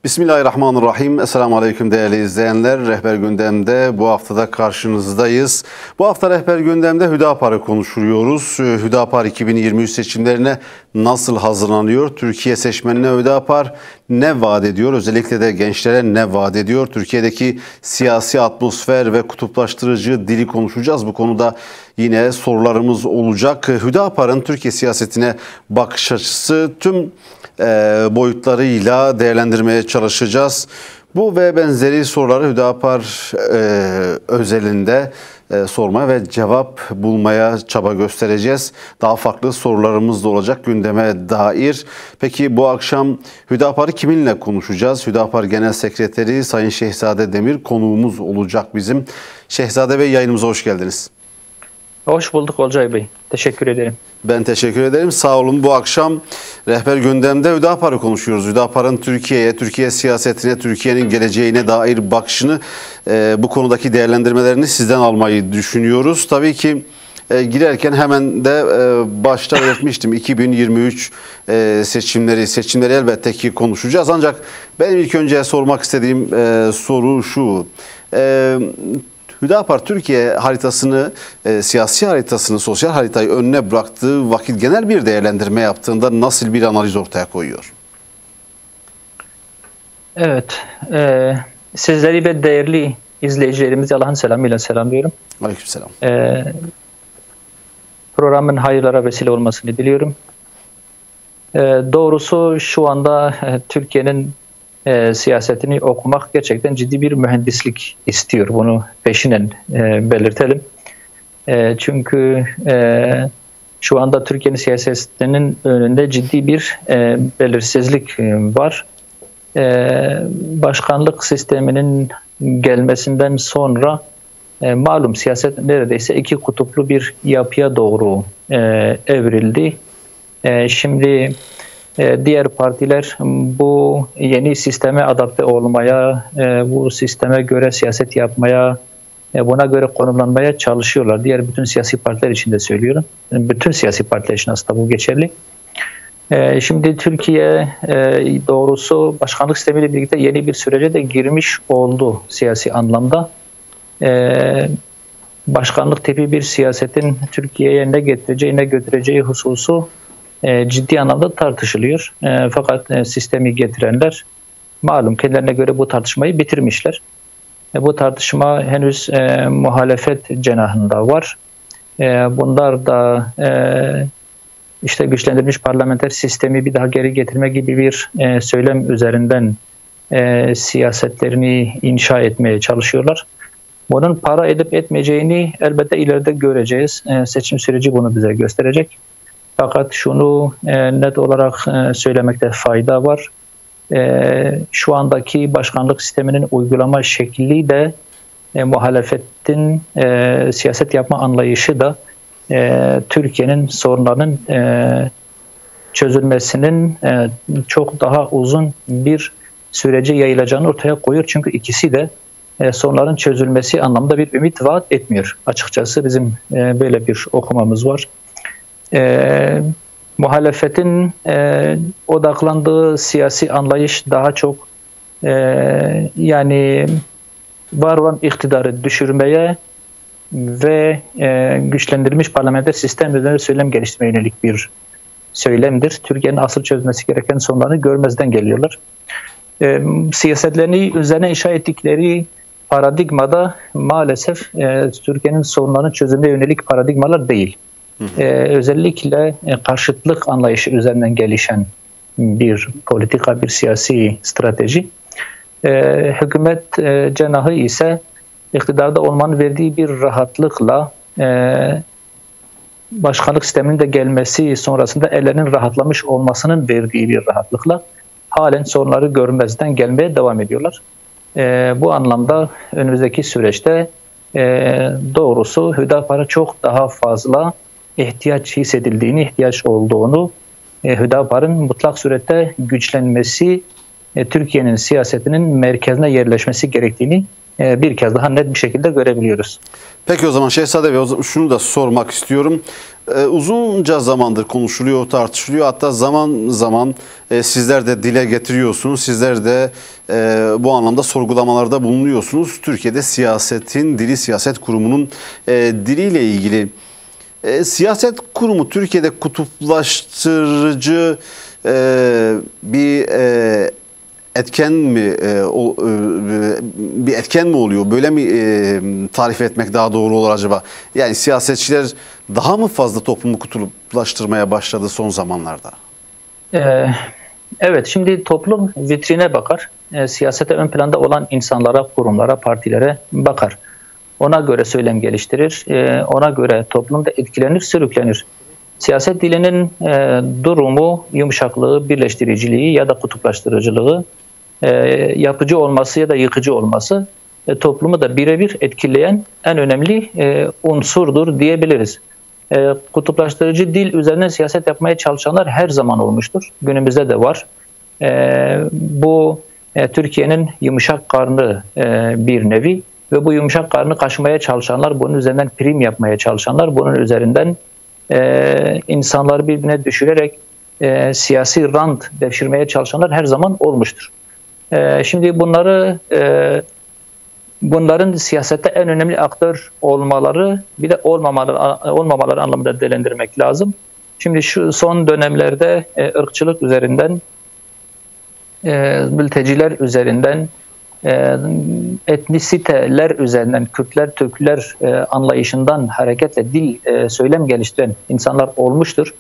Bismillahirrahmanirrahim. Esselamu Aleyküm değerli izleyenler. Rehber Gündem'de bu haftada karşınızdayız. Bu hafta Rehber Gündem'de Hüdapar'ı konuşuyoruz. Hüdapar 2023 seçimlerine nasıl hazırlanıyor? Türkiye seçmenine Hüdapar ne vaat ediyor? Özellikle de gençlere ne vaat ediyor? Türkiye'deki siyasi atmosfer ve kutuplaştırıcı dili konuşacağız. Bu konuda yine sorularımız olacak. Hüdapar'ın Türkiye siyasetine bakış açısı tüm boyutlarıyla değerlendirmeye çalışacağız. Bu ve benzeri soruları Hüdapar özelinde sormaya ve cevap bulmaya çaba göstereceğiz. Daha farklı sorularımız da olacak gündeme dair. Peki bu akşam Hüdapar'ı kiminle konuşacağız? Hüdapar Genel Sekreteri Sayın Şehzade Demir konuğumuz olacak bizim. Şehzade Bey, yayınımıza hoş geldiniz. Hoş bulduk Olcay Bey. Teşekkür ederim. Ben teşekkür ederim. Sağ olun. Bu akşam Rehber Gündem'de Hüdapar'ı konuşuyoruz. Hüdapar'ın Türkiye'ye, Türkiye siyasetine, Türkiye'nin geleceğine dair bakışını, bu konudaki değerlendirmelerini sizden almayı düşünüyoruz. Tabii ki girerken hemen de başta belirtmiştim. 2023 seçimleri elbette ki konuşacağız. Ancak benim ilk önce sormak istediğim soru şu. Hüdapar Türkiye haritasını, siyasi haritasını, sosyal haritayı önüne bıraktığı vakit genel bir değerlendirme yaptığında nasıl bir analiz ortaya koyuyor? Evet, sizleri ve değerli izleyicilerimizi Allah'ın selamıyla selamlıyorum. Aleykümselam. Programın hayırlara vesile olmasını diliyorum. Doğrusu şu anda Türkiye'nin siyasetini okumak gerçekten ciddi bir mühendislik istiyor. Bunu peşinen belirtelim. Çünkü şu anda Türkiye'nin siyasetinin önünde ciddi bir belirsizlik var. Başkanlık sisteminin gelmesinden sonra malum siyaset neredeyse iki kutuplu bir yapıya doğru evrildi. Şimdi diğer partiler bu yeni sisteme adapte olmaya, bu sisteme göre siyaset yapmaya, buna göre konumlanmaya çalışıyorlar. Diğer bütün siyasi partiler için de söylüyorum. Bütün siyasi partiler için aslında bu geçerli. Şimdi Türkiye doğrusu başkanlık sistemiyle birlikte yeni bir sürece de girmiş oldu siyasi anlamda. Başkanlık tipi bir siyasetin Türkiye'ye ne getireceği, ne götüreceği hususu ciddi anlamda tartışılıyor. Fakat sistemi getirenler malum kendilerine göre bu tartışmayı bitirmişler. Bu tartışma henüz muhalefet cenahında var. Bunlar da işte güçlendirilmiş parlamenter sistemi bir daha geri getirme gibi bir söylem üzerinden siyasetlerini inşa etmeye çalışıyorlar. Bunun para edip etmeyeceğini elbette ileride göreceğiz. Seçim süreci bunu bize gösterecek. Fakat şunu net olarak söylemekte fayda var. Şu andaki başkanlık sisteminin uygulama şekli de muhalefetin siyaset yapma anlayışı da Türkiye'nin sorunlarının çözülmesinin çok daha uzun bir sürece yayılacağını ortaya koyuyor. Çünkü ikisi de sorunların çözülmesi anlamda bir ümit vaat etmiyor. Açıkçası bizim böyle bir okumamız var. Muhalefetin odaklandığı siyasi anlayış daha çok yani var olan iktidarı düşürmeye ve güçlendirilmiş parlamenter sistem üzerine söylem geliştirmeye yönelik bir söylemdir. Türkiye'nin asıl çözmesi gereken sorunlarını görmezden geliyorlar. Siyasetlerini üzerine inşa ettikleri paradigmada maalesef Türkiye'nin sorunlarının çözümüne yönelik paradigmalar değil. Özellikle karşıtlık anlayışı üzerinden gelişen bir politika, bir siyasi strateji. Hükümet cenahı ise iktidarda olmanın verdiği bir rahatlıkla başkanlık sisteminin de gelmesi sonrasında ellerinin rahatlamış olmasının verdiği bir rahatlıkla halen sorunları görmezden gelmeye devam ediyorlar. Bu anlamda önümüzdeki süreçte doğrusu Hüdapar'a çok daha fazla ihtiyaç hissedildiğini, ihtiyaç olduğunu, Hüdapar'ın mutlak surette güçlenmesi, Türkiye'nin siyasetinin merkezine yerleşmesi gerektiğini bir kez daha net bir şekilde görebiliyoruz. Peki o zaman Şehzade Bey, şunu da sormak istiyorum. Uzunca zamandır konuşuluyor, tartışılıyor. Hatta zaman zaman sizler de dile getiriyorsunuz. Sizler de bu anlamda sorgulamalarda bulunuyorsunuz. Türkiye'de siyasetin dili, siyaset kurumunun diliyle ilgili. Siyaset kurumu Türkiye'de kutuplaştırıcı bir etken mi bir etken mi oluyor? Böyle mi tarif etmek daha doğru olur acaba? Yani siyasetçiler daha mı fazla toplumu kutuplaştırmaya başladı son zamanlarda? Evet, şimdi toplum vitrine bakar. Siyasete ön planda olan insanlara, kurumlara, partilere bakar. Ona göre söylem geliştirir. Ona göre toplumda etkilenir, sürüklenir. Siyaset dilinin durumu, yumuşaklığı, birleştiriciliği ya da kutuplaştırıcılığı, yapıcı olması ya da yıkıcı olması toplumu da birebir etkileyen en önemli unsurdur diyebiliriz. Kutuplaştırıcı dil üzerinden siyaset yapmaya çalışanlar her zaman olmuştur. Günümüzde de var. Bu Türkiye'nin yumuşak karnı bir nevi ve bu yumuşak karnı kaşımaya çalışanlar, bunun üzerinden prim yapmaya çalışanlar, bunun üzerinden insanları birbirine düşürerek siyasi rant devşirmeye çalışanlar her zaman olmuştur. Şimdi bunların siyasette en önemli aktör olmaları, bir de olmamaları anlamında değerlendirmek lazım. Şimdi şu son dönemlerde ırkçılık üzerinden, mülteciler üzerinden, etnisiteler üzerinden, Kürtler, Türkler anlayışından hareketle dil, söylem geliştiren insanlar olmuştur.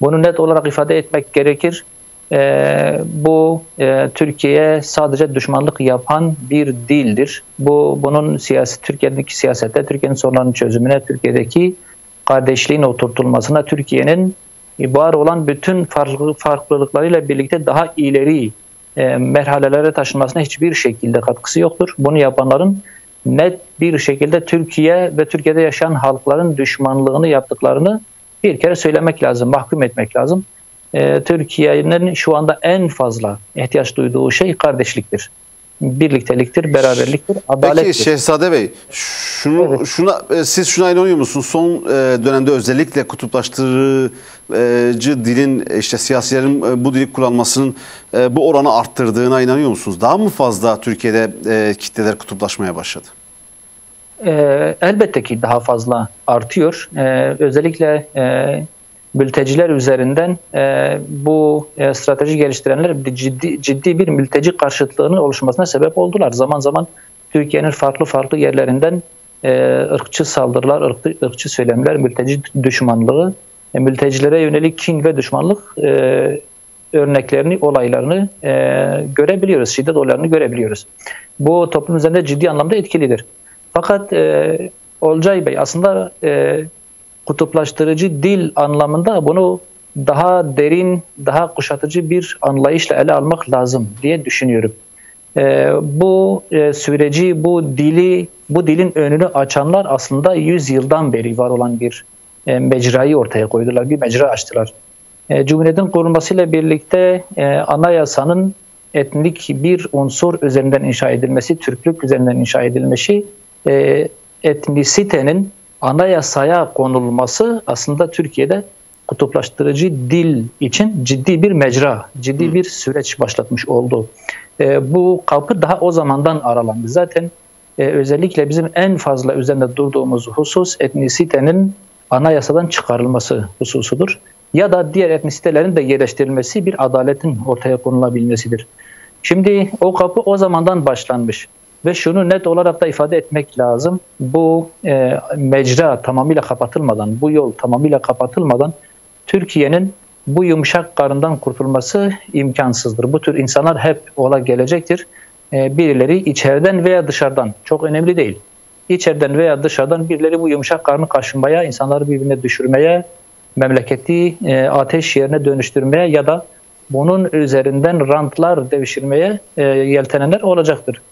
Bunu net olarak ifade etmek gerekir. Bu Türkiye'ye sadece düşmanlık yapan bir dildir. Bunun Türkiye'deki siyasette, Türkiye'nin sorunlarının çözümüne, Türkiye'deki kardeşliğin oturtulmasına, Türkiye'nin var olan bütün farklılıklarıyla birlikte daha ileri merhalelere taşınmasına hiçbir şekilde katkısı yoktur. Bunu yapanların net bir şekilde Türkiye ve Türkiye'de yaşayan halkların düşmanlığını yaptıklarını bir kere söylemek lazım, mahkum etmek lazım. Türkiye'nin şu anda en fazla ihtiyaç duyduğu şey kardeşliktir. Birlikteliktir, beraberliktir, adalettir. Peki Şehzade Bey, siz şuna inanıyor musunuz? Son dönemde özellikle kutuplaştırıcı dilin, işte siyasilerin bu dili kullanmasının bu oranı arttırdığına inanıyor musunuz? Daha mı fazla Türkiye'de kitleler kutuplaşmaya başladı? Elbette ki daha fazla artıyor. Özellikle mülteciler üzerinden bu strateji geliştirenler ciddi bir mülteci karşıtlığının oluşmasına sebep oldular. Zaman zaman Türkiye'nin farklı yerlerinden ırkçı saldırılar, ırkçı söylemler, mülteci düşmanlığı, mültecilere yönelik kin ve düşmanlık örneklerini, olaylarını görebiliyoruz, şiddet olaylarını görebiliyoruz. Bu toplum üzerinde ciddi anlamda etkilidir. Fakat Olcay Bey aslında kutuplaştırıcı dil anlamında bunu daha derin, daha kuşatıcı bir anlayışla ele almak lazım diye düşünüyorum. Bu süreci, bu dilin önünü açanlar aslında 100 yıldan beri var olan bir mecrayı ortaya koydular, bir mecra açtılar. Cumhuriyetin kurulmasıyla birlikte anayasanın etnik bir unsur üzerinden inşa edilmesi, Türklük üzerinden inşa edilmesi, etnisitenin anayasaya konulması aslında Türkiye'de kutuplaştırıcı dil için ciddi bir mecra, ciddi bir süreç başlatmış oldu. Bu kapı daha o zamandan aralandı. Zaten özellikle bizim en fazla üzerinde durduğumuz husus etnisitenin anayasadan çıkarılması hususudur. Ya da diğer etnisitelerin de yerleştirilmesi, bir adaletin ortaya konulabilmesidir. Şimdi o kapı o zamandan başlanmış. Ve şunu net olarak da ifade etmek lazım. Bu mecra tamamıyla kapatılmadan, bu yol tamamıyla kapatılmadan Türkiye'nin bu yumuşak karından kurtulması imkansızdır. Bu tür insanlar hep ola gelecektir. Birileri içeriden veya dışarıdan, çok önemli değil. İçeriden veya dışarıdan birileri bu yumuşak karnı kaşınmaya, insanları birbirine düşürmeye, memleketi ateş yerine dönüştürmeye ya da bunun üzerinden rantlar devşirmeye yeltenenler olacaktır.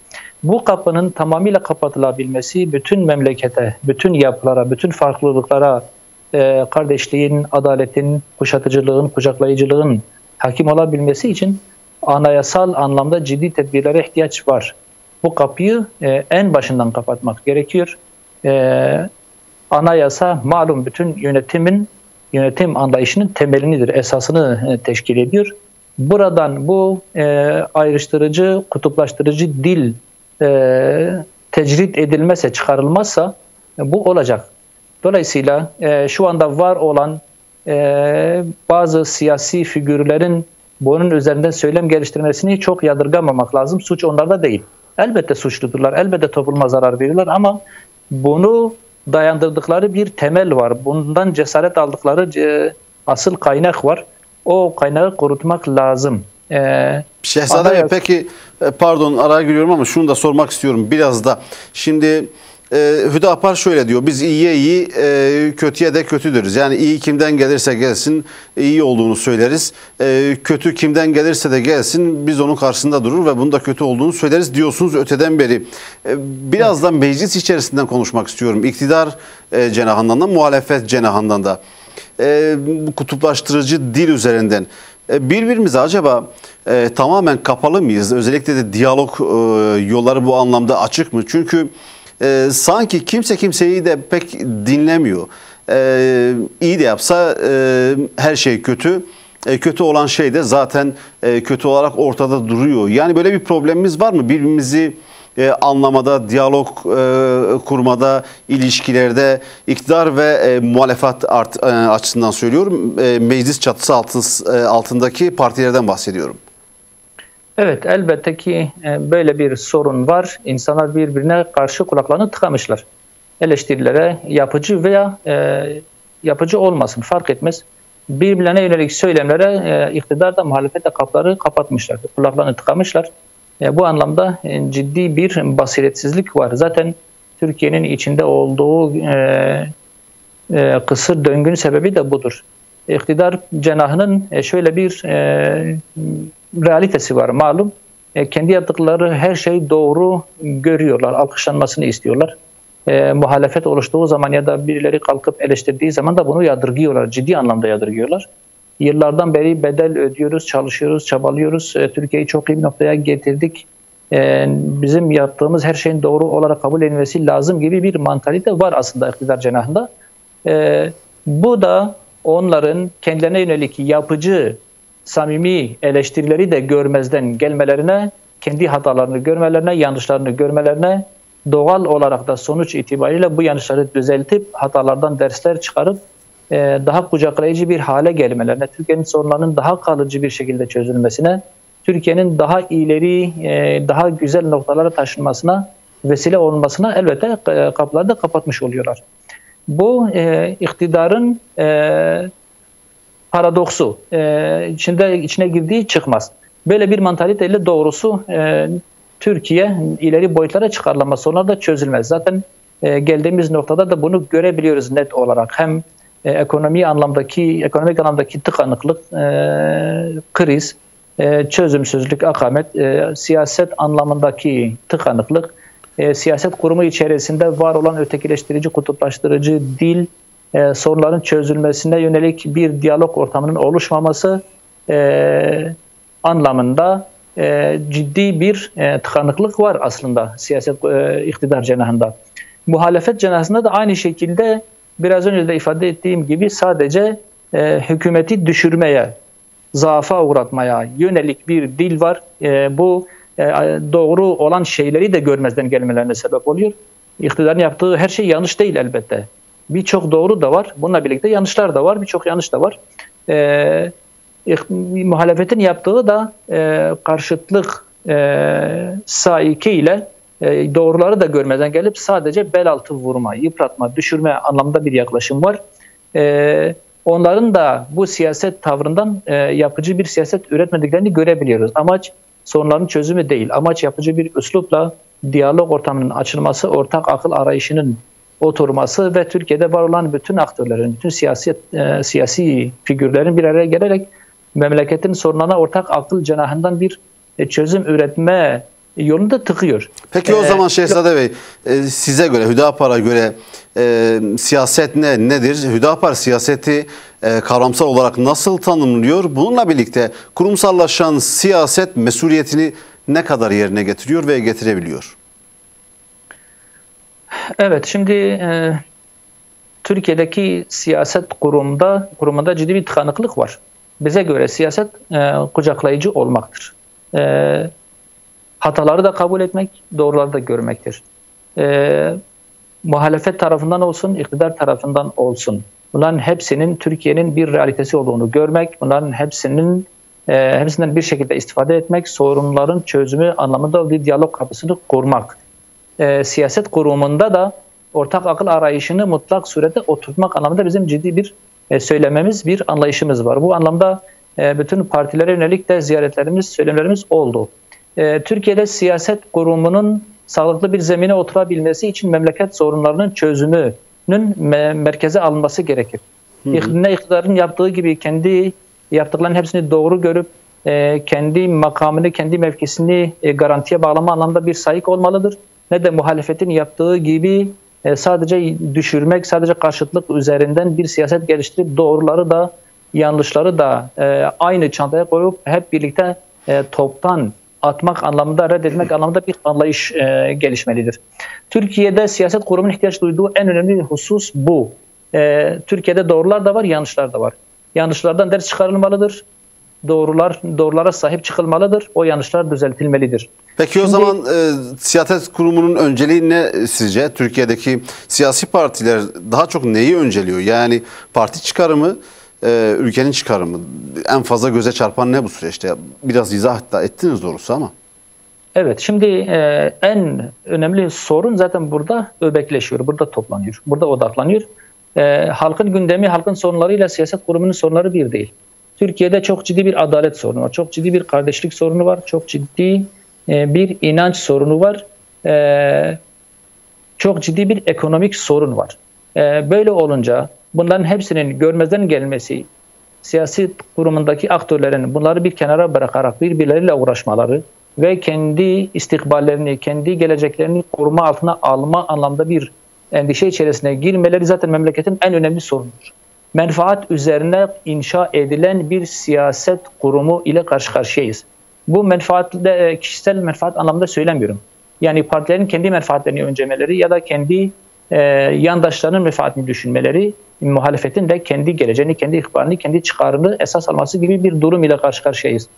Bu kapının tamamıyla kapatılabilmesi bütün memlekete, bütün yapılara, bütün farklılıklara, kardeşliğin, adaletin, kuşatıcılığın, kucaklayıcılığın hakim olabilmesi için anayasal anlamda ciddi tedbirlere ihtiyaç var. Bu kapıyı en başından kapatmak gerekiyor. Anayasa malum bütün yönetim anlayışının temelinidir, esasını teşkil ediyor. Buradan bu ayrıştırıcı, kutuplaştırıcı dil tecrit edilmezse, çıkarılmazsa bu olacak. Dolayısıyla şu anda var olan bazı siyasi figürlerin bunun üzerinden söylem geliştirmesini çok yadırgamamak lazım. Suç onlarda değil. Elbette suçludurlar, elbette topluma zarar veriyorlar ama bunu dayandırdıkları bir temel var. Bundan cesaret aldıkları asıl kaynak var. O kaynağı korutmak lazım. Şehzade Bey, peki pardon araya giriyorum ama şunu da sormak istiyorum biraz da. Şimdi Hüdapar şöyle diyor: biz iyiye iyi, kötüye de kötüdürüz. Yani iyi kimden gelirse gelsin iyi olduğunu söyleriz. Kötü kimden gelirse de gelsin biz onun karşısında durur ve bunun da kötü olduğunu söyleriz diyorsunuz öteden beri. Biraz da meclis içerisinden konuşmak istiyorum. İktidar cenahından da, muhalefet cenahından da. Bu kutuplaştırıcı dil üzerinden birbirimize acaba tamamen kapalı mıyız? Özellikle de diyalog yolları bu anlamda açık mı? Çünkü sanki kimse kimseyi de pek dinlemiyor. İyi de yapsa her şey kötü. Kötü olan şey de zaten kötü olarak ortada duruyor. Yani böyle bir problemimiz var mı? Birbirimizi anlamada, diyalog kurmada, ilişkilerde, iktidar ve muhalefet açısından söylüyorum. Meclis çatısı altındaki partilerden bahsediyorum. Evet, elbette ki böyle bir sorun var. İnsanlar birbirine karşı kulaklarını tıkamışlar. Eleştirilere yapıcı veya yapıcı olmasın fark etmez. Birbirlerine yönelik söylemlere iktidar da muhalefet de kapıları kapatmışlar. Kulaklarını tıkamışlar. Bu anlamda ciddi bir basiretsizlik var. Zaten Türkiye'nin içinde olduğu kısır döngünün sebebi de budur. İktidar cenahının şöyle bir realitesi var malum. Kendi yaptıkları her şeyi doğru görüyorlar, alkışlanmasını istiyorlar. Muhalefet oluştuğu zaman ya da birileri kalkıp eleştirdiği zaman da bunu yadırgıyorlar, ciddi anlamda yadırgıyorlar. Yıllardan beri bedel ödüyoruz, çalışıyoruz, çabalıyoruz. Türkiye'yi çok iyi bir noktaya getirdik. Bizim yaptığımız her şeyin doğru olarak kabul edilmesi lazım gibi bir mantalite var aslında iktidar cenahında. Bu da onların kendilerine yönelik yapıcı, samimi eleştirileri de görmezden gelmelerine, kendi hatalarını görmelerine, yanlışlarını görmelerine, doğal olarak da sonuç itibariyle bu yanlışları düzeltip hatalardan dersler çıkarıp daha kucaklayıcı bir hale gelmelerine, Türkiye'nin sorunlarının daha kalıcı bir şekilde çözülmesine, Türkiye'nin daha ileri, daha güzel noktalara taşınmasına vesile olmasına elbette kapıları da kapatmış oluyorlar. Bu iktidarın paradoksu. İçine girdiği çıkmaz. Böyle bir mantaliteyle doğrusu Türkiye ileri boyutlara çıkarılamaz. Onlar da çözülmez. Zaten geldiğimiz noktada da bunu görebiliyoruz net olarak. Hem ekonomik anlamdaki tıkanıklık, kriz, çözümsüzlük, akamet, siyaset anlamındaki tıkanıklık, siyaset kurumu içerisinde var olan ötekileştirici, kutuplaştırıcı dil, sorunların çözülmesine yönelik bir diyalog ortamının oluşmaması anlamında ciddi bir tıkanıklık var aslında siyaset iktidar cenahında. Muhalefet cenahında da aynı şekilde biraz önce de ifade ettiğim gibi sadece hükümeti düşürmeye, zaafa uğratmaya yönelik bir dil var. Bu doğru olan şeyleri de görmezden gelmelerine sebep oluyor. İktidarın yaptığı her şey yanlış değil elbette. Birçok doğru da var. Bununla birlikte yanlışlar da var. Birçok yanlış da var. Muhalefetin yaptığı da karşıtlık saiki ile doğruları da görmeden gelip sadece bel altı vurma, yıpratma, düşürme anlamda bir yaklaşım var. Onların da bu siyaset tavrından yapıcı bir siyaset üretmediklerini görebiliyoruz. Amaç sorunların çözümü değil. Amaç yapıcı bir üslupla diyalog ortamının açılması, ortak akıl arayışının oturması ve Türkiye'de var olan bütün aktörlerin, bütün siyasi figürlerin bir araya gelerek memleketin sorunlarına ortak akıl cenahından bir çözüm üretme yolunda tıkıyor. Peki o zaman Şehzade Bey, size göre, Hüdapar'a göre siyaset nedir? Hüdapar siyaseti kavramsal olarak nasıl tanımlıyor? Bununla birlikte kurumsallaşan siyaset mesuliyetini ne kadar yerine getiriyor ve getirebiliyor? Evet, şimdi Türkiye'deki siyaset kurumunda ciddi bir tıkanıklık var. Bize göre siyaset kucaklayıcı olmaktır. Hataları da kabul etmek, doğruları da görmektir. Muhalefet tarafından olsun, iktidar tarafından olsun. Bunların hepsinin Türkiye'nin bir realitesi olduğunu görmek, bunların hepsinden bir şekilde istifade etmek, sorunların çözümü anlamında bir diyalog kapısını kurmak. Siyaset kurumunda da ortak akıl arayışını mutlak surette oturtmak anlamında bizim ciddi bir söylememiz, bir anlayışımız var. Bu anlamda bütün partilere yönelik de ziyaretlerimiz, söylemlerimiz oldu. Türkiye'de siyaset kurumunun sağlıklı bir zemine oturabilmesi için memleket sorunlarının çözümünün merkeze alınması gerekir. Ne iktidarın yaptığı gibi kendi yaptıklarının hepsini doğru görüp kendi makamını, kendi mevkisini garantiye bağlama anlamda bir sahip olmalıdır. Ne de muhalefetin yaptığı gibi sadece düşürmek, sadece karşıtlık üzerinden bir siyaset geliştirip doğruları da yanlışları da aynı çantaya koyup hep birlikte toptan atmak anlamında, reddetmek anlamında bir anlayış gelişmelidir. Türkiye'de siyaset kurumunun ihtiyaç duyduğu en önemli husus bu. Türkiye'de doğrular da var, yanlışlar da var. Yanlışlardan ders çıkarılmalıdır. Doğrulara sahip çıkılmalıdır. O yanlışlar düzeltilmelidir. Peki o zaman siyaset kurumunun önceliği ne sizce? Türkiye'deki siyasi partiler daha çok neyi önceliyor? Yani parti çıkarı mı, ülkenin çıkarı mı? En fazla göze çarpan ne bu süreçte? Biraz izah da ettiniz doğrusu ama. Evet, şimdi en önemli sorun zaten burada öbekleşiyor, burada toplanıyor, burada odaklanıyor. Halkın gündemi, halkın sorunlarıyla siyaset kurumunun sorunları bir değil. Türkiye'de çok ciddi bir adalet sorunu var, çok ciddi bir kardeşlik sorunu var, çok ciddi bir inanç sorunu var, çok ciddi bir ekonomik sorun var. Böyle olunca bunların hepsinin görmezden gelmesi, siyasi kurumundaki aktörlerin bunları bir kenara bırakarak birbirleriyle uğraşmaları ve kendi istikballerini, kendi geleceklerini koruma altına alma anlamda bir endişe içerisine girmeleri zaten memleketin en önemli sorunudur. Menfaat üzerine inşa edilen bir siyaset kurumu ile karşı karşıyayız. Bu menfaatle kişisel menfaat anlamında söylemiyorum. Yani partilerin kendi menfaatlerini öncemeleri ya da kendi yandaşlarının menfaatini düşünmeleri, muhalefetin de kendi geleceğini, kendi ihbarını, kendi çıkarını esas alması gibi bir durum ile karşı karşıyayız.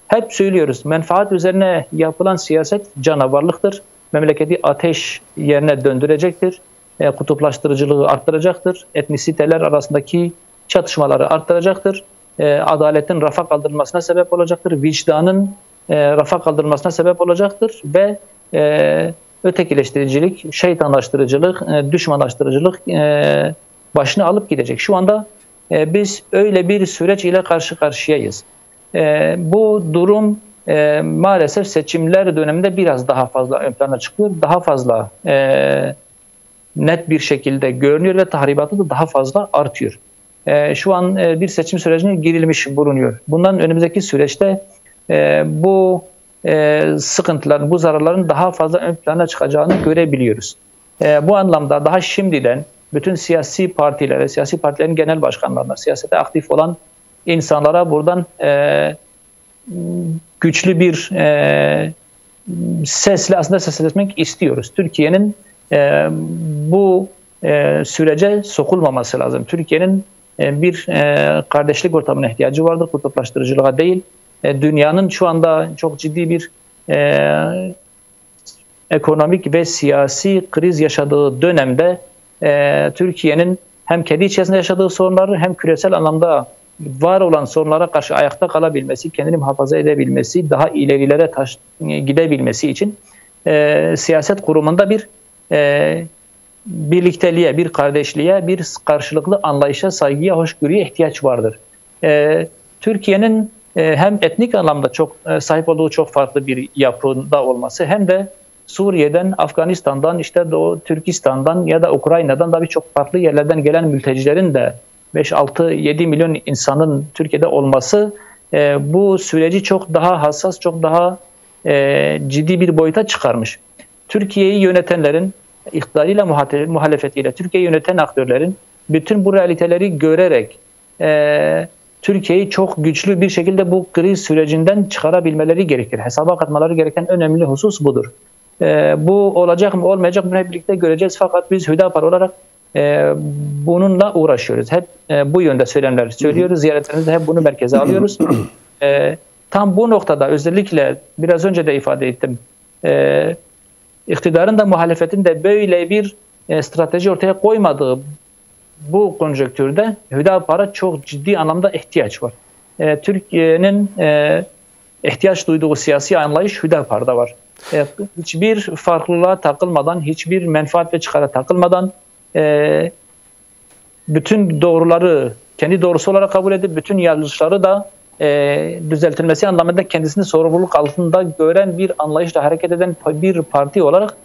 Hep söylüyoruz, menfaat üzerine yapılan siyaset canavarlıktır. Memleketi ateş yerine döndürecektir. Kutuplaştırıcılığı arttıracaktır. Etnisiteler arasındaki çatışmaları arttıracaktır. Adaletin rafa kaldırılmasına sebep olacaktır. Vicdanın rafa kaldırılmasına sebep olacaktır. Ve ötekileştiricilik, şeytanlaştırıcılık, düşmanlaştırıcılık başını alıp gidecek. Şu anda biz öyle bir süreç ile karşı karşıyayız. Bu durum maalesef seçimler döneminde biraz daha fazla ön plana çıkıyor. Daha fazla net bir şekilde görünüyor ve tahribatı da daha fazla artıyor. Şu an bir seçim sürecine girilmiş bulunuyor. Bundan önümüzdeki süreçte bu sıkıntıların, bu zararların daha fazla ön plana çıkacağını görebiliyoruz. Bu anlamda daha şimdiden bütün siyasi partilere, siyasi partilerin genel başkanlarına, siyasete aktif olan insanlara buradan güçlü bir sesle aslında seslenmek istiyoruz. Türkiye'nin bu sürece sokulmaması lazım. Türkiye'nin bir kardeşlik ortamına ihtiyacı vardır, kutuplaştırıcılığa değil. Dünyanın şu anda çok ciddi bir ekonomik ve siyasi kriz yaşadığı dönemde Türkiye'nin hem kendi içerisinde yaşadığı sorunları hem küresel anlamda var olan sorunlara karşı ayakta kalabilmesi, kendini muhafaza edebilmesi, daha ilerilere gidebilmesi için siyaset kurumunda bir birlikteliğe, bir kardeşliğe, bir karşılıklı anlayışa, saygıya, hoşgörüye ihtiyaç vardır. Türkiye'nin hem etnik anlamda çok sahip olduğu çok farklı bir yapıda olması hem de Suriye'den, Afganistan'dan, işte Doğu Türkistan'dan ya da Ukrayna'dan da birçok farklı yerlerden gelen mültecilerin de 5-6-7 milyon insanın Türkiye'de olması bu süreci çok daha hassas, çok daha ciddi bir boyuta çıkarmış. Türkiye'yi yönetenlerin, iktidarıyla muhalefetiyle, Türkiye'yi yöneten aktörlerin bütün bu realiteleri görerek Türkiye'yi çok güçlü bir şekilde bu kriz sürecinden çıkarabilmeleri gerekir. Hesaba katmaları gereken önemli husus budur. Bu olacak mı olmayacak mı hep birlikte göreceğiz. Fakat biz Hüdapar olarak bununla uğraşıyoruz. Hep bu yönde söylemler söylüyoruz. Ziyaretlerimizde hep bunu merkeze alıyoruz. Tam bu noktada özellikle biraz önce de ifade ettim. İktidarın da muhalefetin de böyle bir strateji ortaya koymadığı bu konjonktürde Hüdapar'a çok ciddi anlamda ihtiyaç var. Türkiye'nin ihtiyaç duyduğu siyasi anlayış Hüdapar'da var. Hiçbir farklılığa takılmadan, hiçbir menfaat ve çıkara takılmadan bütün doğruları kendi doğrusu olarak kabul edip bütün yanlışları da düzeltilmesi anlamında kendisini sorumluluk altında gören bir anlayışla hareket eden bir parti olarak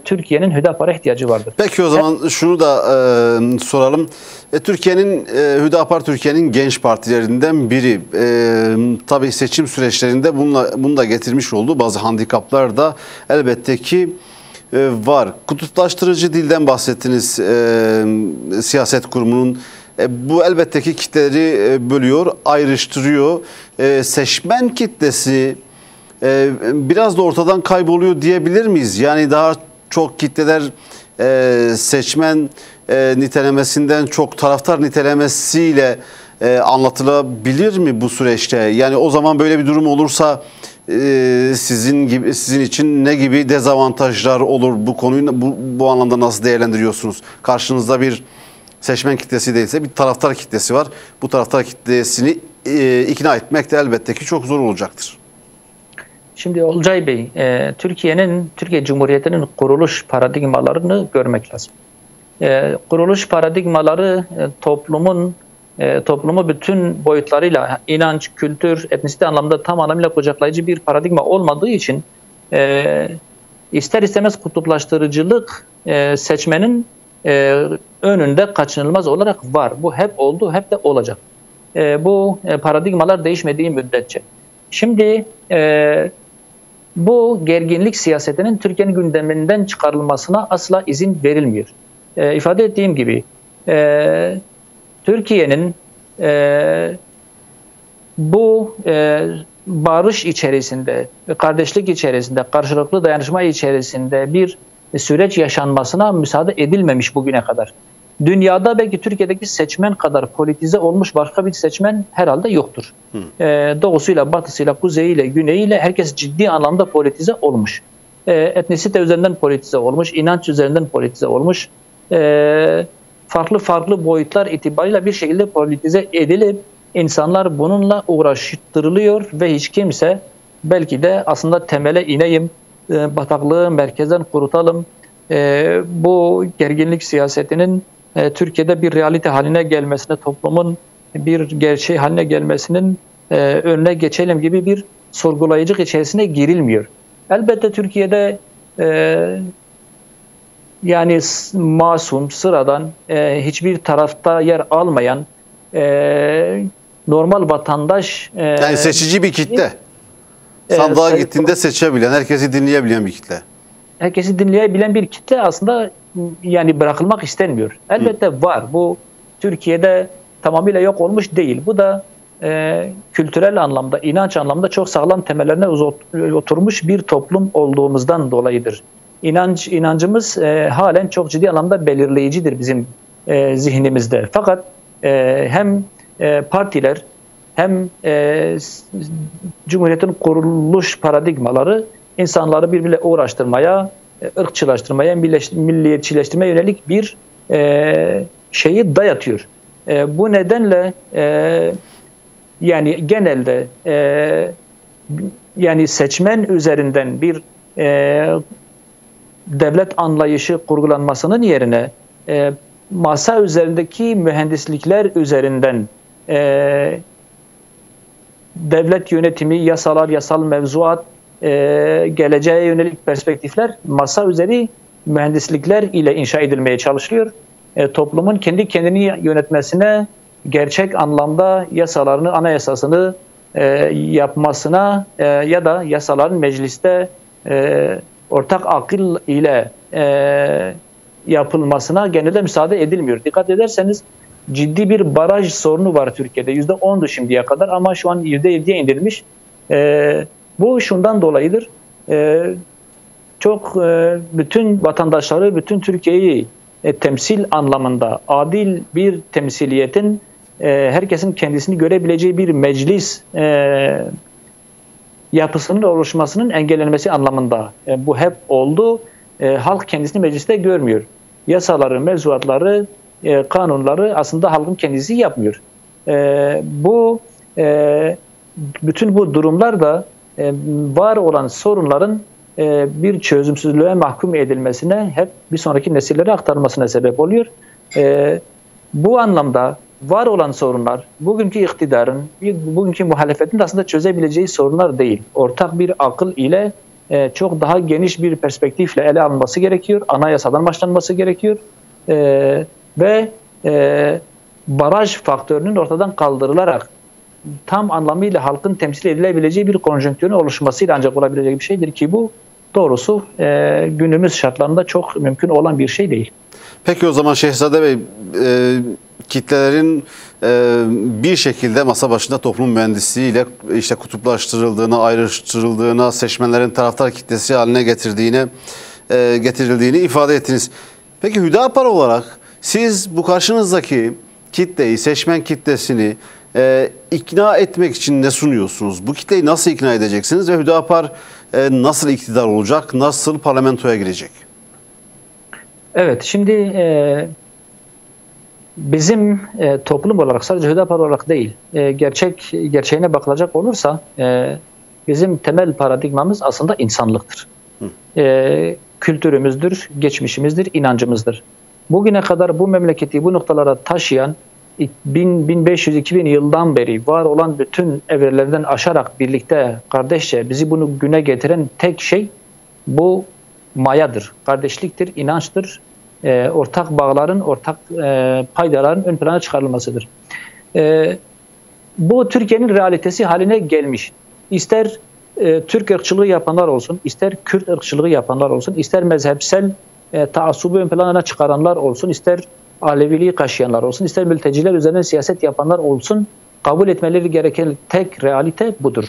Türkiye'nin Hüdapar'a ihtiyacı vardır. Peki o zaman şunu da soralım. Hüdapar Türkiye'nin genç partilerinden biri. Tabii seçim süreçlerinde bunu da getirmiş olduğu bazı handikaplar da elbette ki var. Kutuplaştırıcı dilden bahsettiniz siyaset kurumunun. Bu elbette ki kitleleri bölüyor, ayrıştırıyor. Seçmen kitlesi biraz da ortadan kayboluyor diyebilir miyiz? Yani daha çok kitleler seçmen nitelemesinden çok taraftar nitelemesiyle anlatılabilir mi bu süreçte? Yani o zaman böyle bir durum olursa sizin için ne gibi dezavantajlar olur? Bu konuyu bu anlamda nasıl değerlendiriyorsunuz? Karşınızda bir seçmen kitlesi değilse bir taraftar kitlesi var. Bu taraftar kitlesini ikna etmek de elbette ki çok zor olacaktır. Şimdi Olcay Bey, Türkiye Cumhuriyeti'nin kuruluş paradigmalarını görmek lazım. Kuruluş paradigmaları toplumu bütün boyutlarıyla inanç, kültür, etnisite anlamda tam anlamıyla kucaklayıcı bir paradigma olmadığı için ister istemez kutuplaştırıcılık seçmenin önünde kaçınılmaz olarak var. Bu hep oldu, hep de olacak. Bu paradigmalar değişmediği müddetçe. Şimdi bu gerginlik siyasetinin Türkiye'nin gündeminden çıkarılmasına asla izin verilmiyor. İfade ettiğim gibi Türkiye'nin bu barış içerisinde, kardeşlik içerisinde, karşılıklı dayanışma içerisinde bir süreç yaşanmasına müsaade edilmemiş bugüne kadar. Dünyada belki Türkiye'deki seçmen kadar politize olmuş başka bir seçmen herhalde yoktur. Doğusuyla, batısıyla, kuzeyiyle, güneyiyle herkes ciddi anlamda politize olmuş. Etnisite üzerinden politize olmuş, inanç üzerinden politize olmuş. Farklı boyutlar itibariyle bir şekilde politize edilip insanlar bununla uğraştırılıyor ve hiç kimse belki de aslında temele ineyim, bataklığı merkezden kurutalım, bu gerginlik siyasetinin Türkiye'de bir realite haline gelmesine, toplumun bir gerçeği haline gelmesinin önüne geçelim gibi bir sorgulayıcılık içerisine girilmiyor. Elbette Türkiye'de yani masum, sıradan, hiçbir tarafta yer almayan normal vatandaş... yani seçici bir kitle. Sandığa gittiğinde seçebilen, herkesi dinleyebilen bir kitle. Herkesi dinleyebilen bir kitle aslında yani bırakılmak istenmiyor. Elbette var. Bu Türkiye'de tamamıyla yok olmuş değil. Bu da kültürel anlamda, inanç anlamda çok sağlam temellerine oturmuş bir toplum olduğumuzdan dolayıdır. İnancımız halen çok ciddi anlamda belirleyicidir bizim zihnimizde. Fakat hem partiler hem Cumhuriyet'in kuruluş paradigmaları insanları birbirle uğraştırmaya, ırkçılaştırmaya, milliyetçileştirmeye yönelik bir şeyi dayatıyor. Bu nedenle yani genelde yani seçmen üzerinden bir devlet anlayışı kurgulanmasının yerine masa üzerindeki mühendislikler üzerinden devlet yönetimi, yasalar, yasal mevzuat, geleceğe yönelik perspektifler masa üzeri mühendislikler ile inşa edilmeye çalışılıyor. Toplumun kendi kendini yönetmesine, gerçek anlamda yasalarını, anayasasını yapmasına ya da yasaların mecliste ortak akıl ile yapılmasına genelde müsaade edilmiyor. Dikkat ederseniz ciddi bir baraj sorunu var Türkiye'de. %10'du şimdiye kadar ama şu an %7'ye indirilmiş. Bu şundan dolayıdır. Çok bütün vatandaşları, bütün Türkiye'yi temsil anlamında adil bir temsiliyetin herkesin kendisini görebileceği bir meclis yapısının oluşmasının engellenmesi anlamında. Bu hep oldu. Halk kendisini mecliste görmüyor. Yasaları, mevzuatları, kanunları aslında halkın kendisi yapmıyor. Bütün bu durumlar da var olan sorunların bir çözümsüzlüğe mahkum edilmesine, hep bir sonraki nesillere aktarılmasına sebep oluyor. Bu anlamda var olan sorunlar, bugünkü iktidarın, bugünkü muhalefetin de aslında çözebileceği sorunlar değil. Ortak bir akıl ile çok daha geniş bir perspektifle ele alınması gerekiyor. Anayasadan başlanması gerekiyor. Ve baraj faktörünün ortadan kaldırılarak tam anlamıyla halkın temsil edilebileceği bir konjonktürün oluşmasıyla ancak olabilecek bir şeydir ki bu doğrusu günümüz şartlarında çok mümkün olan bir şey değil. Peki o zaman Şehzade Bey, kitlelerin bir şekilde masa başında toplum mühendisliğiyle işte kutuplaştırıldığına, ayrıştırıldığına, seçmenlerin taraftar kitlesi haline getirildiğini ifade ettiniz. Peki Hüdapar olarak siz bu karşınızdaki kitleyi, seçmen kitlesini ikna etmek için ne sunuyorsunuz? Bu kitleyi nasıl ikna edeceksiniz ve Hüdapar nasıl iktidar olacak, nasıl parlamentoya girecek? Evet, şimdi bizim toplum olarak, sadece Hüdapar olarak değil, gerçeğine bakılacak olursa bizim temel paradigmamız aslında insanlıktır. Kültürümüzdür, geçmişimizdir, inancımızdır. Bugüne kadar bu memleketi bu noktalara taşıyan 1500-2000 yıldan beri var olan bütün evrelerden aşarak birlikte kardeşçe bizi bunu güne getiren tek şey bu mayadır, kardeşliktir, inançtır, ortak bağların, ortak paydaların ön plana çıkarılmasıdır. Bu Türkiye'nin realitesi haline gelmiş. İster Türk ırkçılığı yapanlar olsun, ister Kürt ırkçılığı yapanlar olsun, ister mezhepsel taassubu ön plana çıkaranlar olsun, ister Aleviliği kaşıyanlar olsun, ister mülteciler üzerine siyaset yapanlar olsun, kabul etmeleri gereken tek realite budur.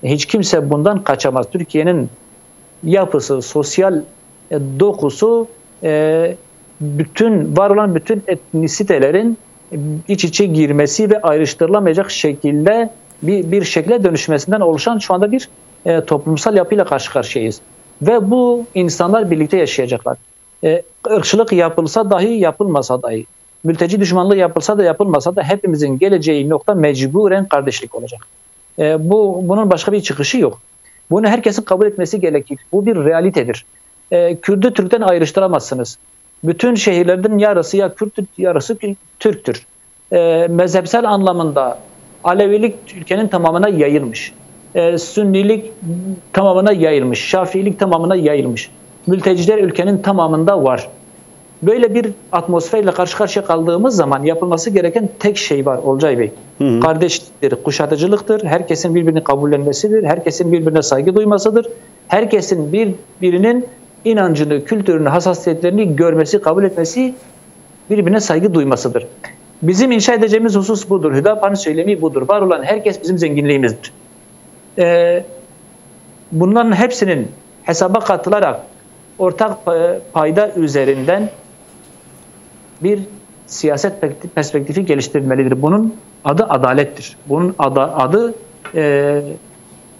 Hiç kimse bundan kaçamaz. Türkiye'nin yapısı, sosyal dokusu var olan bütün etnisitelerin iç içe girmesi ve ayrıştırılamayacak şekilde bir şekle dönüşmesinden oluşan şu anda bir toplumsal yapıyla karşı karşıyayız. Ve bu insanlar birlikte yaşayacaklar. Irkçılık yapılsa dahi, yapılmasa dahi, mülteci düşmanlığı yapılsa da yapılmasa da hepimizin geleceği nokta mecburen kardeşlik olacak. Bunun başka bir çıkışı yok. Bunu herkesin kabul etmesi gerekir. Bu bir realitedir. Kürt'ü Türk'ten ayrıştıramazsınız. Bütün şehirlerin yarısı ya Kürt'tür, yarısı Türk'tür. Mezhepsel anlamında Alevilik ülkenin tamamına yayılmış. Sünnilik tamamına yayılmış. Şafiilik tamamına yayılmış. Mülteciler ülkenin tamamında var. Böyle bir atmosferle karşı karşıya kaldığımız zaman yapılması gereken tek şey var Olcay Bey. Kardeşliktir, kuşatıcılıktır, herkesin birbirini kabullenmesidir, herkesin birbirine saygı duymasıdır. Herkesin birbirinin inancını, kültürünü, hassasiyetlerini görmesi, kabul etmesi, birbirine saygı duymasıdır. Bizim inşa edeceğimiz husus budur. Hüdapar'ın söylemi budur. Var olan herkes bizim zenginliğimizdir. Bunların hepsinin hesaba katılarak ortak payda üzerinden bir siyaset perspektifi geliştirilmelidir. Bunun adı adalettir. Bunun adı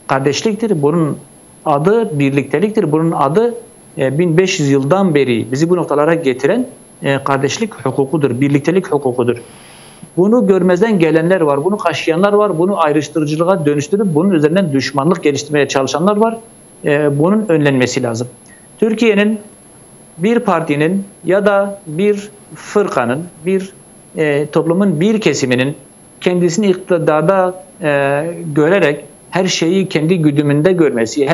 kardeşliktir. Bunun adı birlikteliktir. Bunun adı 1500 yıldan beri bizi bu noktalara getiren kardeşlik hukukudur, birliktelik hukukudur. Bunu görmezden gelenler var, bunu kaşıyanlar var, bunu ayrıştırıcılığa dönüştürüp bunun üzerinden düşmanlık geliştirmeye çalışanlar var. Bunun önlenmesi lazım. Türkiye'nin bir partinin ya da bir fırkanın, bir toplumun bir kesiminin kendisini iktidarda görerek her şeyi kendi güdümünde görmesi,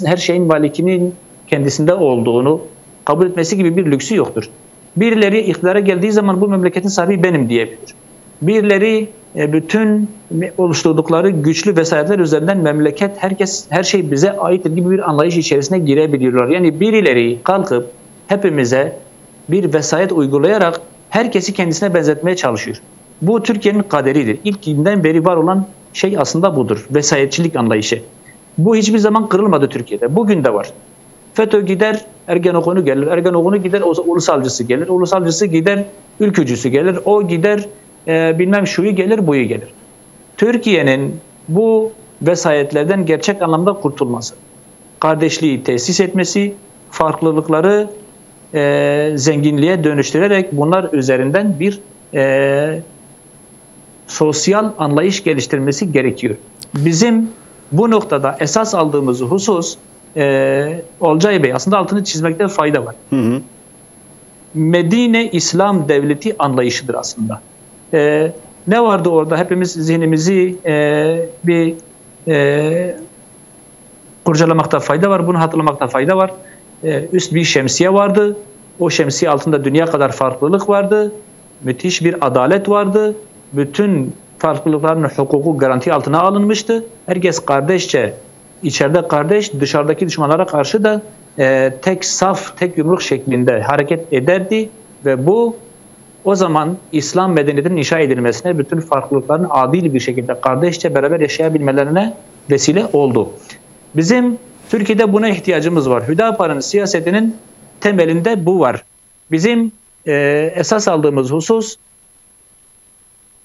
her şeyin malikinin kendisinde olduğunu kabul etmesi gibi bir lüksü yoktur. Birileri iktidara geldiği zaman bu memleketin sahibi benim diyebilir. Birileri bütün oluşturdukları güçlü vesayetler üzerinden memleket, her şey bize aittir gibi bir anlayış içerisine girebiliyorlar. Yani birileri kalkıp hepimize bir vesayet uygulayarak herkesi kendisine benzetmeye çalışıyor. Bu Türkiye'nin kaderidir. İlk günden beri var olan şey aslında budur. Vesayetçilik anlayışı. Bu hiçbir zaman kırılmadı Türkiye'de. Bugün de var. FETÖ gider, Ergenekon'u gelir. Ergenekon'u gider, ulusalcısı gelir. Ulusalcısı gider, ülkücüsü gelir. O gider, bilmem şuyu gelir, buyu gelir. Türkiye'nin bu vesayetlerden gerçek anlamda kurtulması, kardeşliği tesis etmesi, farklılıkları zenginliğe dönüştürerek bunlar üzerinden bir sosyal anlayış geliştirmesi gerekiyor. Bizim bu noktada esas aldığımız husus Olcay Bey, aslında altını çizmekte fayda var. Medine İslam Devleti anlayışıdır aslında. Ne vardı orada? Hepimiz zihnimizi bir kurcalamakta fayda var. Bunu hatırlamakta fayda var. Üst bir şemsiye vardı. O şemsiye altında dünya kadar farklılık vardı. Müthiş bir adalet vardı. Bütün farklılıkların hukuku garanti altına alınmıştı. Herkes kardeşçe, içeride kardeş, dışarıdaki düşmanlara karşı da tek saf, tek yumruk şeklinde hareket ederdi ve bu o zaman İslam medeniyetinin inşa edilmesine, bütün farklılıkların adil bir şekilde kardeşçe beraber yaşayabilmelerine vesile oldu. Bizim Türkiye'de buna ihtiyacımız var. Hüdapar'ın siyasetinin temelinde bu var. Bizim esas aldığımız husus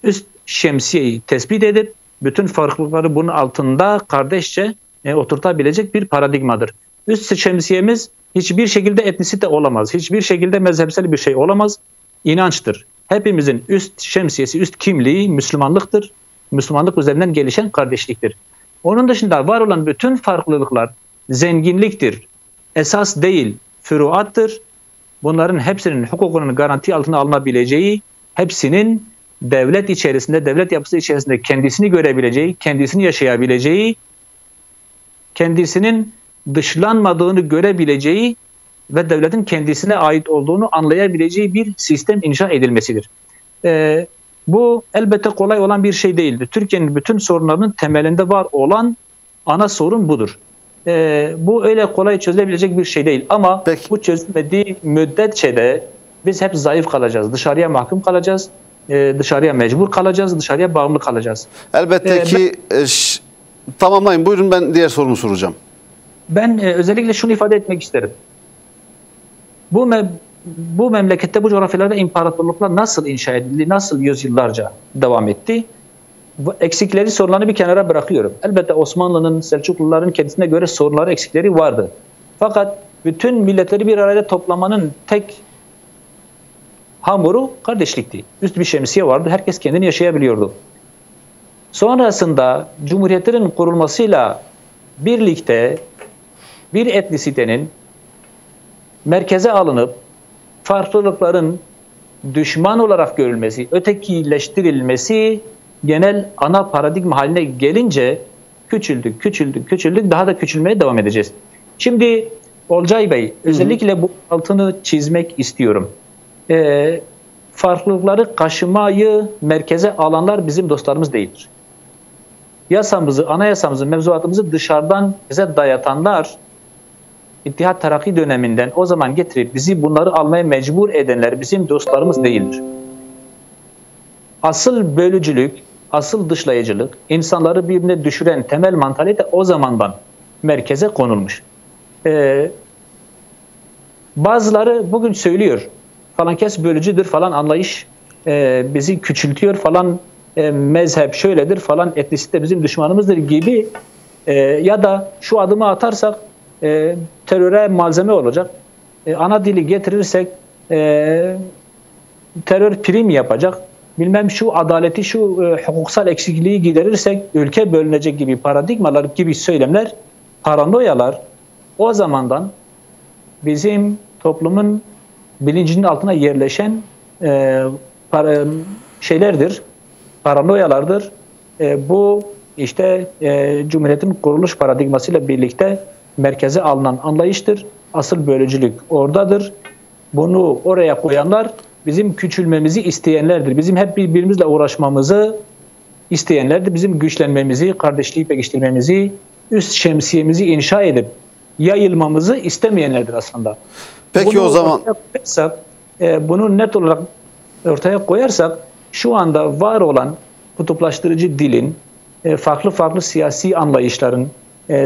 üst şemsiyeyi tespit edip bütün farklılıkları bunun altında kardeşçe oturtabilecek bir paradigmadır. Üst şemsiyemiz hiçbir şekilde etnisite olamaz. Hiçbir şekilde mezhepsel bir şey olamaz. İnançtır. Hepimizin üst şemsiyesi, üst kimliği Müslümanlıktır. Müslümanlık üzerinden gelişen kardeşliktir. Onun dışında var olan bütün farklılıklar zenginliktir. Esas değil, füruattır. Bunların hepsinin hukukunun garanti altına alınabileceği, hepsinin devlet içerisinde, devlet yapısı içerisinde kendisini görebileceği, kendisini yaşayabileceği, kendisinin dışlanmadığını görebileceği ve devletin kendisine ait olduğunu anlayabileceği bir sistem inşa edilmesidir. Bu elbette kolay olan bir şey değildir. Türkiye'nin bütün sorunlarının temelinde var olan ana sorun budur. Bu öyle kolay çözülebilecek bir şey değil. Ama peki, bu çözülmediği müddetçe de biz hep zayıf kalacağız. Dışarıya mahkum kalacağız. Dışarıya mecbur kalacağız. Dışarıya bağımlı kalacağız. Elbette ki tamamlayın. Buyurun, ben diğer sorumu soracağım. Ben özellikle şunu ifade etmek isterim. Bu memlekette, bu coğrafyalarda imparatorluklar nasıl inşa edildi, nasıl yüzyıllarca devam etti? Bu eksikleri, sorunlarını bir kenara bırakıyorum. Elbette Osmanlı'nın, Selçukluların kendisine göre sorunları, eksikleri vardı. Fakat bütün milletleri bir araya toplamanın tek hamuru kardeşlikti. Üst bir şemsiye vardı, herkes kendini yaşayabiliyordu. Sonrasında Cumhuriyetlerin kurulmasıyla birlikte bir etnisitenin merkeze alınıp farklılıkların düşman olarak görülmesi, ötekileştirilmesi genel ana paradigma haline gelince küçüldük, daha da küçülmeye devam edeceğiz. Şimdi Olcay Bey, özellikle bu altını çizmek istiyorum. Farklılıkları kaşımayı merkeze alanlar bizim dostlarımız değildir. Yasamızı, anayasamızı, mevzuatımızı dışarıdan bize dayatanlar, İttihat Terakki döneminden o zaman getirip bizi bunları almaya mecbur edenler bizim dostlarımız değildir. Asıl bölücülük, asıl dışlayıcılık, insanları birbirine düşüren temel mantalite o zamandan merkeze konulmuş. Bazıları bugün söylüyor, falan kes bölücüdür, falan anlayış bizi küçültüyor, falan mezhep şöyledir, falan etnisite bizim düşmanımızdır gibi ya da şu adımı atarsak teröre malzeme olacak. Ana dili getirirsek terör prim yapacak. Bilmem şu adaleti, şu hukuksal eksikliği giderirsek ülke bölünecek gibi paradigmalar, gibi söylemler, paranoyalar o zamandan bizim toplumun bilincinin altına yerleşen şeylerdir, paranoyalardır. Bu işte Cumhuriyet'in kuruluş paradigmasıyla birlikte merkeze alınan anlayıştır. Asıl bölücülük oradadır. Bunu oraya koyanlar bizim küçülmemizi isteyenlerdir. Bizim hep birbirimizle uğraşmamızı isteyenlerdir. Bizim güçlenmemizi, kardeşliği pekiştirmemizi, üst şemsiyemizi inşa edip yayılmamızı istemeyenlerdir aslında. Peki bunu, o zaman bunu net olarak ortaya koyarsak şu anda var olan kutuplaştırıcı dilin, farklı farklı siyasi anlayışların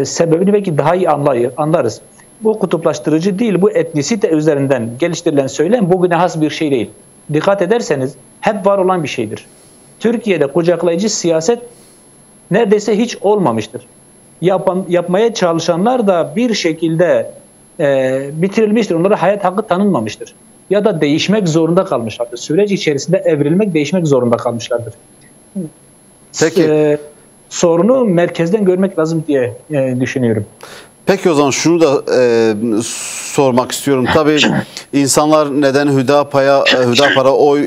sebebini belki daha iyi anlarız. Bu kutuplaştırıcı dil, bu etnisite üzerinden geliştirilen söylem bugüne has bir şey değil. Dikkat ederseniz hep var olan bir şeydir. Türkiye'de kucaklayıcı siyaset neredeyse hiç olmamıştır. Yapmaya çalışanlar da bir şekilde bitirilmiştir. Onlara hayat hakkı tanınmamıştır. Ya da değişmek zorunda kalmışlardır. Süreç içerisinde evrilmek, değişmek zorunda kalmışlardır. Peki. Sorunu merkezden görmek lazım diye düşünüyorum. Peki o zaman şunu da sormak istiyorum. Tabii insanlar neden Hüdapar'a oy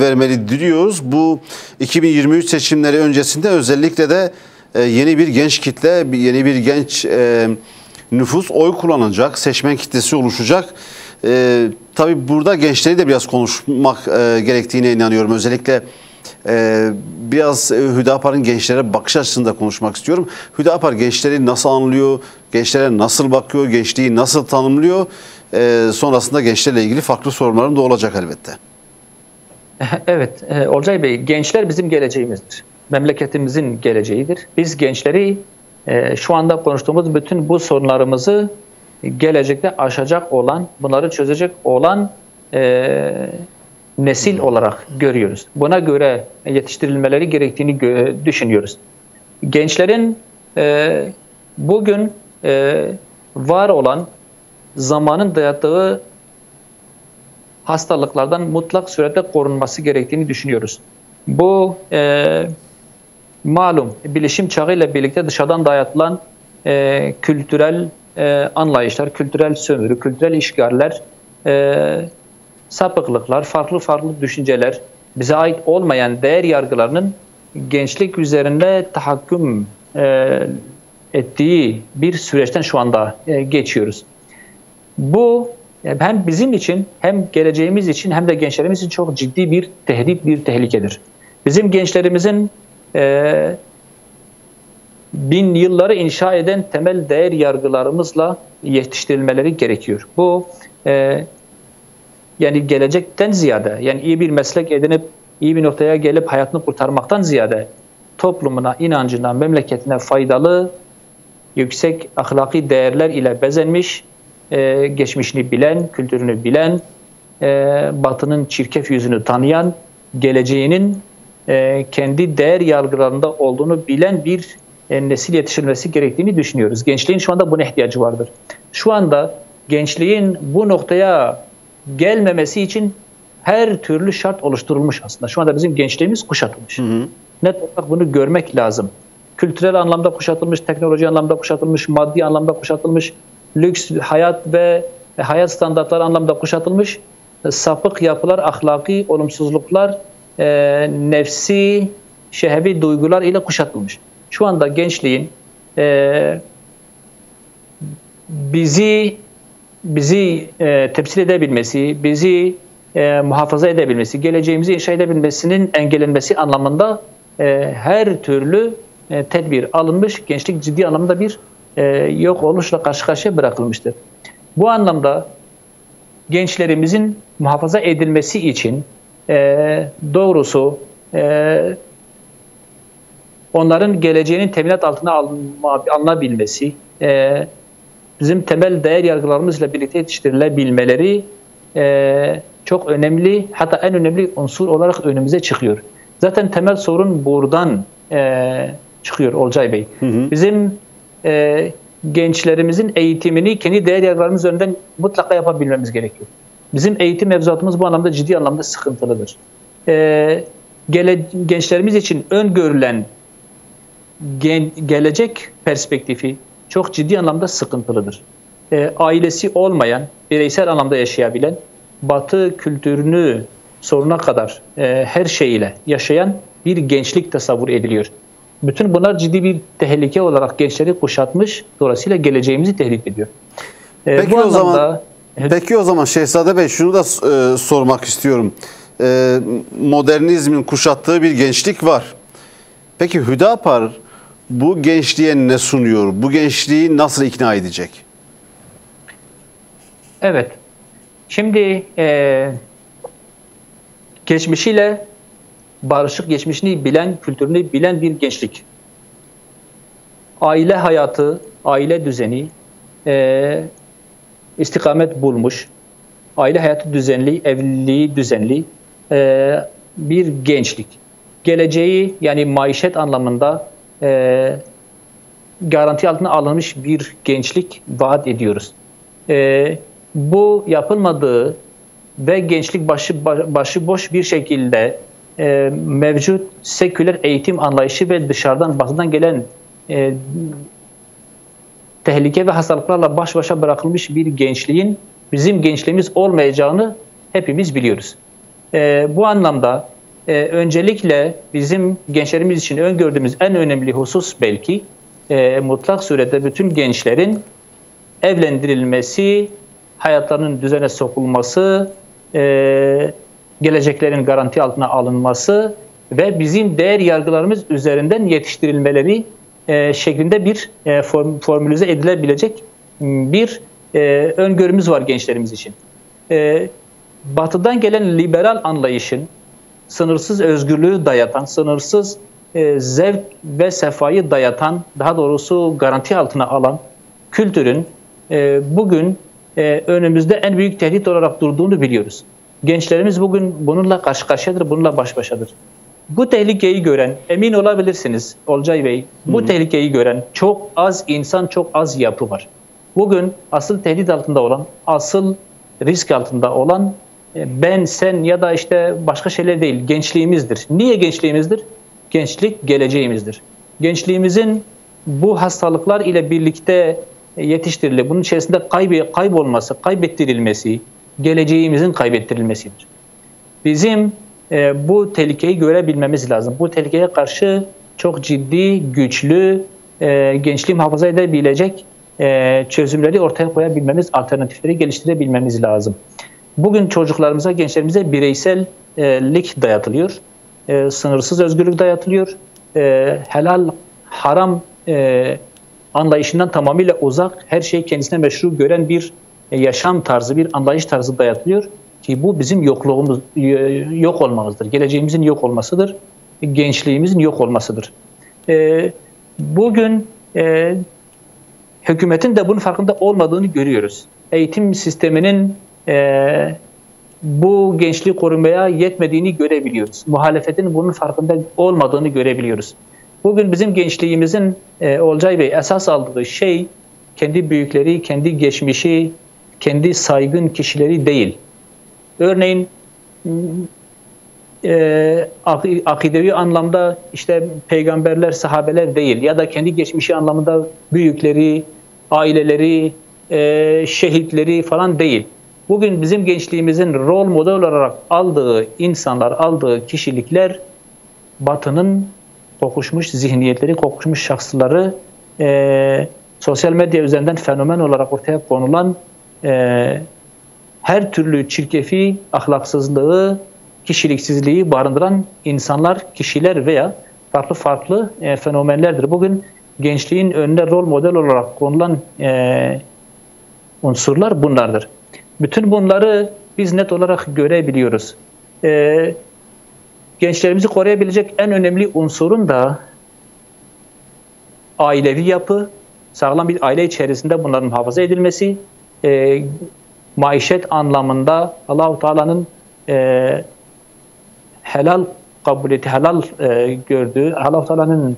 vermeli diyoruz. Bu 2023 seçimleri öncesinde özellikle de yeni bir genç kitle, yeni bir genç nüfus oy kullanacak, seçmen kitlesi oluşacak. Tabii burada gençleri de biraz konuşmak gerektiğine inanıyorum. Özellikle biraz Hüdapar'ın gençlere bakış açısında konuşmak istiyorum. Hüdapar gençleri nasıl anlıyor, gençlere nasıl bakıyor, gençliği nasıl tanımlıyor? Sonrasında gençlerle ilgili farklı sorunlarım da olacak elbette. Evet, Olcay Bey, gençler bizim geleceğimizdir. Memleketimizin geleceğidir. Biz gençleri şu anda konuştuğumuz bütün bu sorunlarımızı gelecekte aşacak olan, bunları çözecek olan nesil olarak görüyoruz. Buna göre yetiştirilmeleri gerektiğini düşünüyoruz. Gençlerin bugün var olan zamanın dayattığı hastalıklardan mutlak surette korunması gerektiğini düşünüyoruz. Bu malum bilişim çağıyla birlikte dışarıdan dayatılan kültürel anlayışlar, kültürel sömürü, kültürel işgaller, sapıklıklar, farklı farklı düşünceler, bize ait olmayan değer yargılarının gençlik üzerinde tahakküm ettiği bir süreçten şu anda geçiyoruz. Bu hem bizim için hem geleceğimiz için hem de gençlerimiz için çok ciddi bir tehdit, bir tehlikedir. Bizim gençlerimizin bin yılları inşa eden temel değer yargılarımızla yetiştirilmeleri gerekiyor. Bu yani gelecekten ziyade, yani iyi bir meslek edinip iyi bir noktaya gelip hayatını kurtarmaktan ziyade toplumuna, inancına, memleketine faydalı, yüksek ahlaki değerler ile bezenmiş, geçmişini bilen, kültürünü bilen, Batı'nın çirkef yüzünü tanıyan, geleceğinin kendi değer yargılarında olduğunu bilen bir nesil yetiştirilmesi gerektiğini düşünüyoruz. Gençliğin şu anda buna ihtiyacı vardır. Şu anda gençliğin bu noktaya gelmemesi için her türlü şart oluşturulmuş aslında. Şu anda bizim gençliğimiz kuşatılmış. Net olarak bunu görmek lazım. Kültürel anlamda kuşatılmış, teknoloji anlamda kuşatılmış, maddi anlamda kuşatılmış, lüks hayat ve hayat standartları anlamda kuşatılmış, sapık yapılar, ahlaki olumsuzluklar, nefsi, şehvi duygular ile kuşatılmış. Şu anda gençliğin bizi temsil edebilmesi, bizi muhafaza edebilmesi, geleceğimizi inşa edebilmesinin engellenmesi anlamında her türlü tedbir alınmış, gençlik ciddi anlamda bir yok oluşla karşı karşıya bırakılmıştır. Bu anlamda gençlerimizin muhafaza edilmesi için doğrusu onların geleceğinin teminat altına alınabilmesi, bizim temel değer yargılarımızla birlikte yetiştirilebilmeleri çok önemli, hatta en önemli unsur olarak önümüze çıkıyor. Zaten temel sorun buradan çıkıyor Olcay Bey. Bizim gençlerimizin eğitimini kendi değer yargılarımız üzerinden mutlaka yapabilmemiz gerekiyor. Bizim eğitim mevzuatımız bu anlamda ciddi anlamda sıkıntılıdır. Gençlerimiz için öngörülen gelecek perspektifi çok ciddi anlamda sıkıntılıdır. Ailesi olmayan, bireysel anlamda yaşayabilen, Batı kültürünü sonuna kadar her şeyiyle yaşayan bir gençlik tasavvur ediliyor. Bütün bunlar ciddi bir tehlike olarak gençleri kuşatmış, dolayısıyla geleceğimizi tehdit ediyor. Peki o zaman Şehzade Bey şunu da sormak istiyorum. Modernizmin kuşattığı bir gençlik var. Peki Hüdapar bu gençliğe ne sunuyor? Bu gençliği nasıl ikna edecek? Evet. Şimdi geçmişiyle barışık, geçmişini bilen, kültürünü bilen bir gençlik. Aile hayatı, aile düzeni istikamet bulmuş, aile hayatı düzenli, evliliği düzenli bir gençlik. Geleceği, yani maişet anlamında garanti altına alınmış bir gençlik vaat ediyoruz. Bu yapılmadığı ve gençlik başıboş bir şekilde mevcut seküler eğitim anlayışı ve dışarıdan, batıdan gelen tehlike ve hastalıklarla baş başa bırakılmış bir gençliğin bizim gençliğimiz olmayacağını hepimiz biliyoruz. Bu anlamda öncelikle bizim gençlerimiz için öngördüğümüz en önemli husus belki mutlak surette bütün gençlerin evlendirilmesi, hayatlarının düzene sokulması, geleceklerin garanti altına alınması ve bizim değer yargılarımız üzerinden yetiştirilmeleri şeklinde bir formülize edilebilecek bir öngörümüz var gençlerimiz için. Batı'dan gelen liberal anlayışın sınırsız özgürlüğü dayatan, sınırsız zevk ve sefayı dayatan, daha doğrusu garanti altına alan kültürün bugün önümüzde en büyük tehdit olarak durduğunu biliyoruz. Gençlerimiz bugün bununla karşı karşıyadır, bununla baş başadır. Bu tehlikeyi gören, emin olabilirsiniz Olcay Bey, bu tehlikeyi gören çok az insan, çok az yapı var. Bugün asıl tehdit altında olan, asıl risk altında olan ben, sen ya da işte başka şeyler değil, gençliğimizdir. Niye gençliğimizdir? Gençlik geleceğimizdir. Gençliğimizin bu hastalıklar ile birlikte yetiştirilip bunun içerisinde kaybolması, kaybettirilmesi, geleceğimizin kaybettirilmesidir. Bizim bu tehlikeyi görebilmemiz lazım. Bu tehlikeye karşı çok ciddi, güçlü, gençliği muhafaza edebilecek çözümleri ortaya koyabilmemiz, alternatifleri geliştirebilmemiz lazım. Bugün çocuklarımıza, gençlerimize bireysellik dayatılıyor, sınırsız özgürlük dayatılıyor, helal, haram anlayışından tamamıyla uzak, her şeyi kendisine meşru gören bir yaşam tarzı, bir anlayış tarzı dayatılıyor ki bu bizim yokluğumuz, yok olmamızdır, geleceğimizin yok olmasıdır, gençliğimizin yok olmasıdır. Bugün hükümetin de bunun farkında olmadığını görüyoruz. Eğitim sisteminin bu gençliği korumaya yetmediğini görebiliyoruz. Muhalefetin bunun farkında olmadığını görebiliyoruz. Bugün bizim gençliğimizin Olcay Bey esas aldığı şey kendi büyükleri, kendi geçmişi, kendi saygın kişileri değil. Örneğin akidevi anlamda işte peygamberler, sahabeler değil ya da kendi geçmişi anlamında büyükleri, aileleri, şehitleri falan değil. Bugün bizim gençliğimizin rol model olarak aldığı insanlar, aldığı kişilikler Batı'nın kokuşmuş zihniyetleri, kokuşmuş şahsları, sosyal medya üzerinden fenomen olarak ortaya konulan her türlü çirkefi, ahlaksızlığı, kişiliksizliği barındıran insanlar, kişiler veya farklı fenomenlerdir. Bugün gençliğin önüne rol model olarak konulan unsurlar bunlardır. Bütün bunları biz net olarak görebiliyoruz. Gençlerimizi koruyabilecek en önemli unsurun da ailevi yapı, sağlam bir aile içerisinde bunların muhafaza edilmesi, maişet anlamında Allah-u Teala'nın helal kabul ettiği, helal gördüğü, Allah-u Teala'nın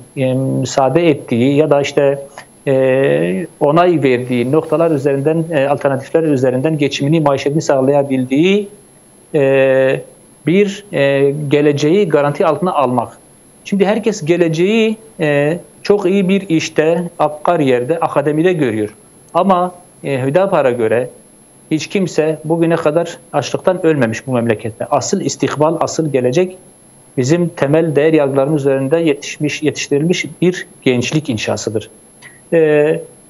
müsaade ettiği ya da işte onay verdiği noktalar üzerinden, alternatifler üzerinden geçimini, maişetini sağlayabildiği bir geleceği garanti altına almak. Şimdi herkes geleceği çok iyi bir işte, kariyerde, akademide görüyor. Ama Hüdapar'a göre hiç kimse bugüne kadar açlıktan ölmemiş bu memlekette. Asıl istikbal, asıl gelecek bizim temel değer yargılarımız üzerinde yetiştirilmiş bir gençlik inşasıdır.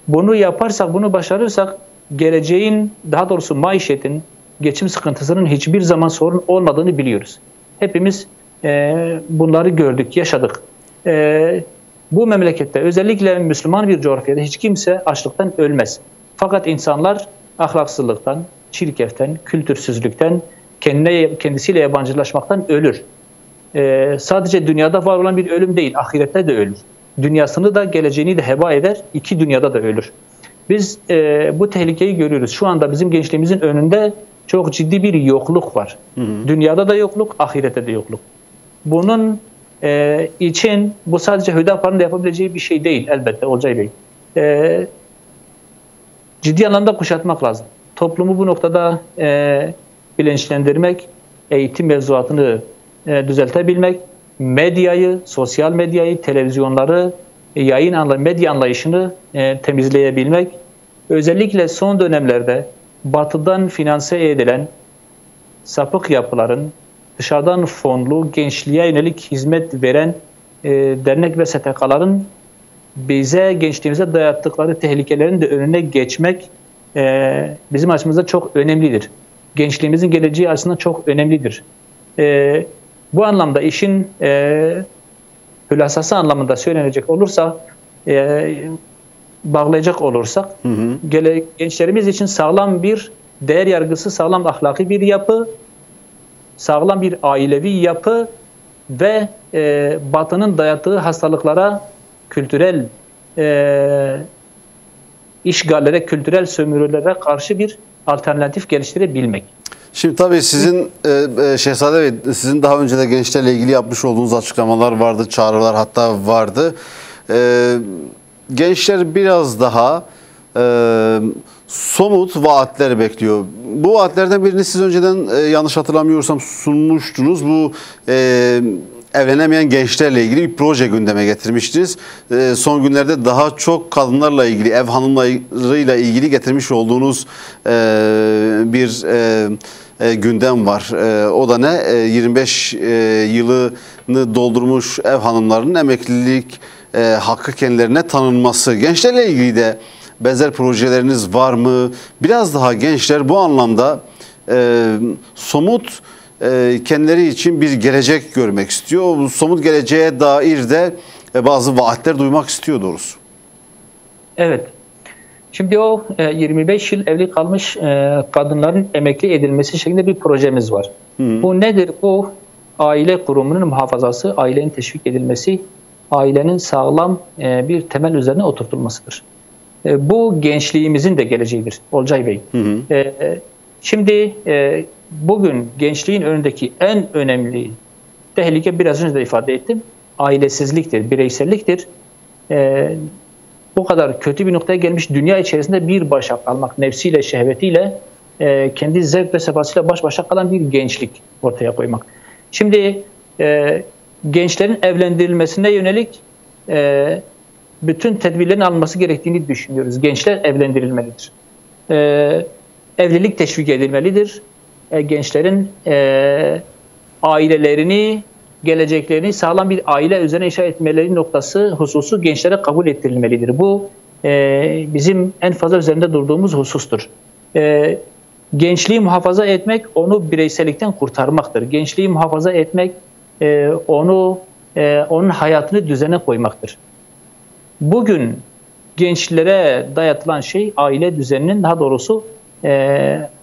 Bunu yaparsak, bunu başarırsak geleceğin, daha doğrusu maişetin, geçim sıkıntısının hiçbir zaman sorun olmadığını biliyoruz. Hepimiz bunları gördük, yaşadık. Bu memlekette, özellikle Müslüman bir coğrafyada hiç kimse açlıktan ölmez. Fakat insanlar ahlaksızlıktan, çirkeften, kültürsüzlükten, kendisiyle yabancılaşmaktan ölür. Sadece dünyada var olan bir ölüm değil, ahirette de ölür. Dünyasını da geleceğini de heba eder, iki dünyada da ölür. Biz bu tehlikeyi görüyoruz. Şu anda bizim gençliğimizin önünde çok ciddi bir yokluk var. Dünyada da yokluk, ahirette de yokluk. Bunun için bu sadece Hüdapar'ın da yapabileceği bir şey değil elbette Olcay Bey. Ciddi anlamda kuşatmak lazım. Toplumu bu noktada bilinçlendirmek, eğitim mevzuatını düzeltebilmek, medyayı, sosyal medyayı, televizyonları, medya anlayışını temizleyebilmek, özellikle son dönemlerde Batı'dan finanse edilen sapık yapıların, dışarıdan fonlu, gençliğe yönelik hizmet veren dernek ve STK'ların bize, gençliğimize dayattıkları tehlikelerin de önüne geçmek bizim açımızda çok önemlidir. Gençliğimizin geleceği açısından çok önemlidir. Bu anlamda işin hülasası anlamında söylenecek olursa, bağlayacak olursak, gençlerimiz için sağlam bir değer yargısı, sağlam ahlaki bir yapı, sağlam bir ailevi yapı ve Batı'nın dayattığı hastalıklara, kültürel işgallere, kültürel sömürülere karşı bir alternatif geliştirebilmek. Şimdi tabii sizin Şehzade Bey, sizin daha önce de gençlerle ilgili yapmış olduğunuz açıklamalar vardı, çağrılar hatta vardı. Gençler biraz daha somut vaatler bekliyor. Bu vaatlerden birini siz önceden yanlış hatırlamıyorsam sunmuştunuz. Bu evlenemeyen gençlerle ilgili bir proje gündeme getirmiştiniz. Son günlerde daha çok kadınlarla ilgili, ev hanımlarıyla ilgili getirmiş olduğunuz bir gündem var. O da ne? 25 yılını doldurmuş ev hanımlarının emeklilik hakkı kendilerine tanınması. Gençlerle ilgili de benzer projeleriniz var mı? Biraz daha gençler bu anlamda somut kendileri için bir gelecek görmek istiyor. Bu somut geleceğe dair de bazı vaatler duymak istiyor doğrusu. Evet. Şimdi o 25 yıl evli kalmış kadınların emekli edilmesi şeklinde bir projemiz var. Bu nedir? Bu aile kurumunun muhafazası, ailenin teşvik edilmesi, ailenin sağlam bir temel üzerine oturtulmasıdır. Bu gençliğimizin de geleceğidir Olcay Bey. Şimdi bugün gençliğin önündeki en önemli tehlike, biraz önce de ifade ettim, ailesizliktir, bireyselliktir. Bu kadar kötü bir noktaya gelmiş dünya içerisinde bir başa kalmak, nefsiyle, şehvetiyle, kendi zevk ve sefasıyla baş başa kalan bir gençlik ortaya koymak. Şimdi gençlerin evlendirilmesine yönelik bütün tedbirlerin alınması gerektiğini düşünüyoruz. Gençler evlendirilmelidir. Evlilik teşvik edilmelidir. Gençlerin ailelerini, geleceklerini sağlam bir aile üzerine inşa etmeleri noktası, hususu gençlere kabul ettirilmelidir. Bu bizim en fazla üzerinde durduğumuz husustur. Gençliği muhafaza etmek, onu bireysellikten kurtarmaktır. Gençliği muhafaza etmek, onun hayatını düzene koymaktır. Bugün gençlere dayatılan şey aile düzeninin, daha doğrusu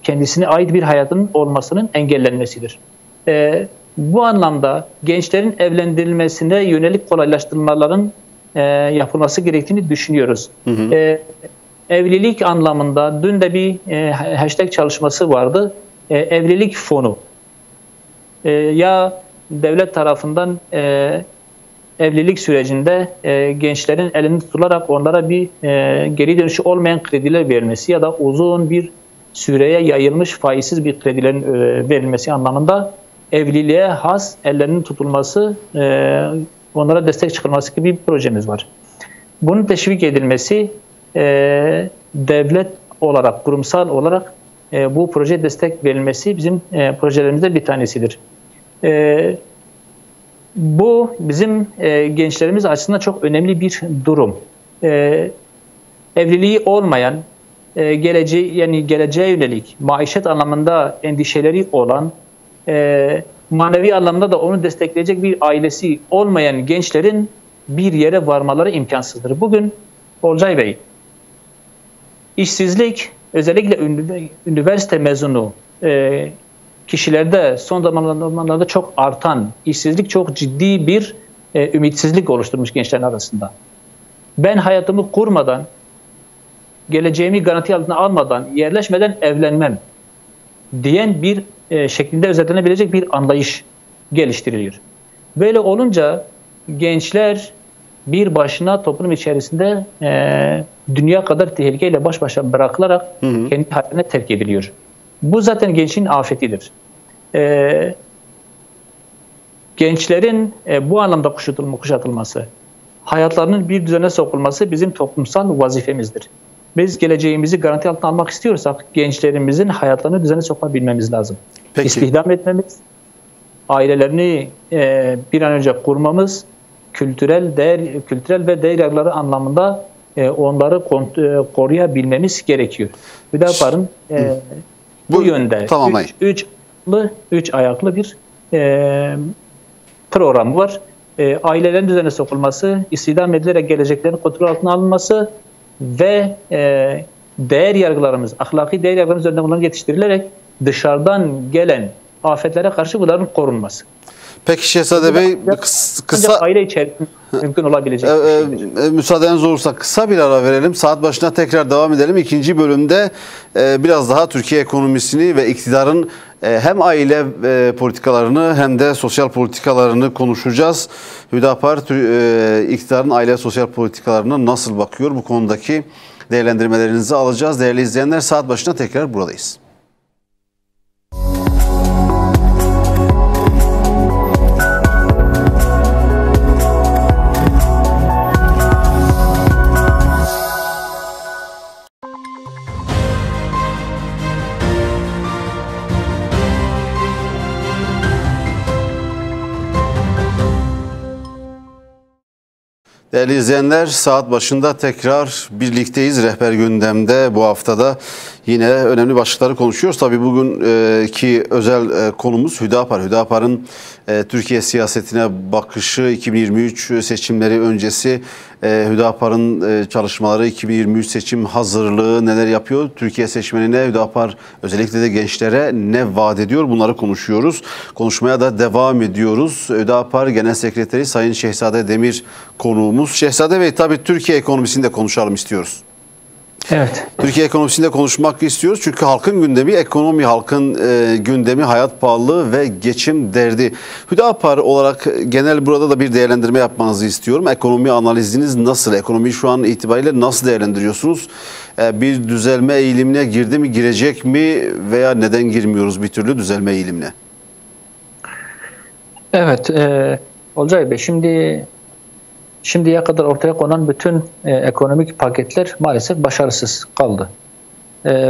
kendisine ait bir hayatın olmasının engellenmesidir. Bu anlamda gençlerin evlendirilmesine yönelik kolaylaştırmaların yapılması gerektiğini düşünüyoruz. Evlilik anlamında dün de bir hashtag çalışması vardı. Evlilik fonu. Ya devlet tarafından evlilik sürecinde gençlerin elini tutularak onlara bir geri dönüşü olmayan krediler verilmesi ya da uzun bir süreye yayılmış faizsiz bir kredilerin verilmesi anlamında evliliğe has ellerinin tutulması, onlara destek çıkılması gibi bir projemiz var. Bunun teşvik edilmesi devlet olarak, kurumsal olarak bu projeye destek verilmesi bizim projelerimizde bir tanesidir. Bu bizim gençlerimiz açısından çok önemli bir durum. Evliliği olmayan, geleceğe yönelik, maişet anlamında endişeleri olan, manevi anlamda da onu destekleyecek bir ailesi olmayan gençlerin bir yere varmaları imkansızdır. Bugün Olcay Bey, işsizlik, özellikle üniversite mezunu kişilerde son zamanlarda çok artan işsizlik çok ciddi bir ümitsizlik oluşturmuş gençlerin arasında. Ben hayatımı kurmadan, geleceğimi garanti altına almadan, yerleşmeden evlenmem diyen bir şeklinde özetlenebilecek bir anlayış geliştiriliyor. Böyle olunca gençler bir başına toplum içerisinde dünya kadar tehlikeyle baş başa bırakılarak kendi haline terk ediliyor. Bu zaten gençliğin afetidir. Gençlerin bu anlamda kuşatılması, hayatlarının bir düzene sokulması bizim toplumsal vazifemizdir. Biz geleceğimizi garanti altına almak istiyorsak gençlerimizin hayatlarını düzene sokabilmemiz lazım. Peki. İstihdam etmemiz, ailelerini bir an önce kurmamız, kültürel ve değer yargıları anlamında onları koruyabilmemiz gerekiyor. Hüdapar'ın bu yönde üç ayaklı bir programı var. Ailelerin düzene sokulması, istihdam edilerek geleceklerin kontrol altına alınması ve değer yargılarımız, ahlaki değer yargılarımız üzerinde bunların yetiştirilerek dışarıdan gelen afetlere karşı bunların korunması. Peki Şehzade Bey, kısa aile içerisinde mümkün olabilecek müsaadeniz olursa kısa bir ara verelim. Saat başına tekrar devam edelim. İkinci bölümde biraz daha Türkiye ekonomisini ve iktidarın hem aile politikalarını hem de sosyal politikalarını konuşacağız. Hüdapar iktidarın aile sosyal politikalarına nasıl bakıyor? Bu konudaki değerlendirmelerinizi alacağız. Değerli izleyenler, saat başına tekrar buradayız. Değerli izleyenler, saat başında tekrar birlikteyiz. Rehber Gündem'de bu haftada yine önemli başlıkları konuşuyoruz. Tabii bugünkü özel konumuz Hüdapar. Hüdapar'ın Türkiye siyasetine bakışı, 2023 seçimleri öncesi Hüdapar'ın çalışmaları, 2023 seçim hazırlığı neler yapıyor? Türkiye seçmenine Hüdapar özellikle de gençlere ne vaat ediyor? Bunları konuşuyoruz. Konuşmaya da devam ediyoruz. Hüdapar Genel Sekreteri Sayın Şehzade Demir konuğumuz. Şehzade Bey, tabii Türkiye ekonomisini de konuşalım istiyoruz. Evet. Türkiye ekonomisinde konuşmak istiyoruz çünkü halkın gündemi ekonomi, halkın gündemi hayat pahalılığı ve geçim derdi. Hüdapar olarak genel burada da bir değerlendirme yapmanızı istiyorum. Ekonomi analiziniz nasıl? Ekonomiyi şu an itibariyle nasıl değerlendiriyorsunuz? Bir düzelme eğilimine girdi mi, girecek mi veya neden girmiyoruz bir türlü düzelme eğilimine? Evet, Olcay Bey, şimdiye kadar ortaya konan bütün ekonomik paketler maalesef başarısız kaldı.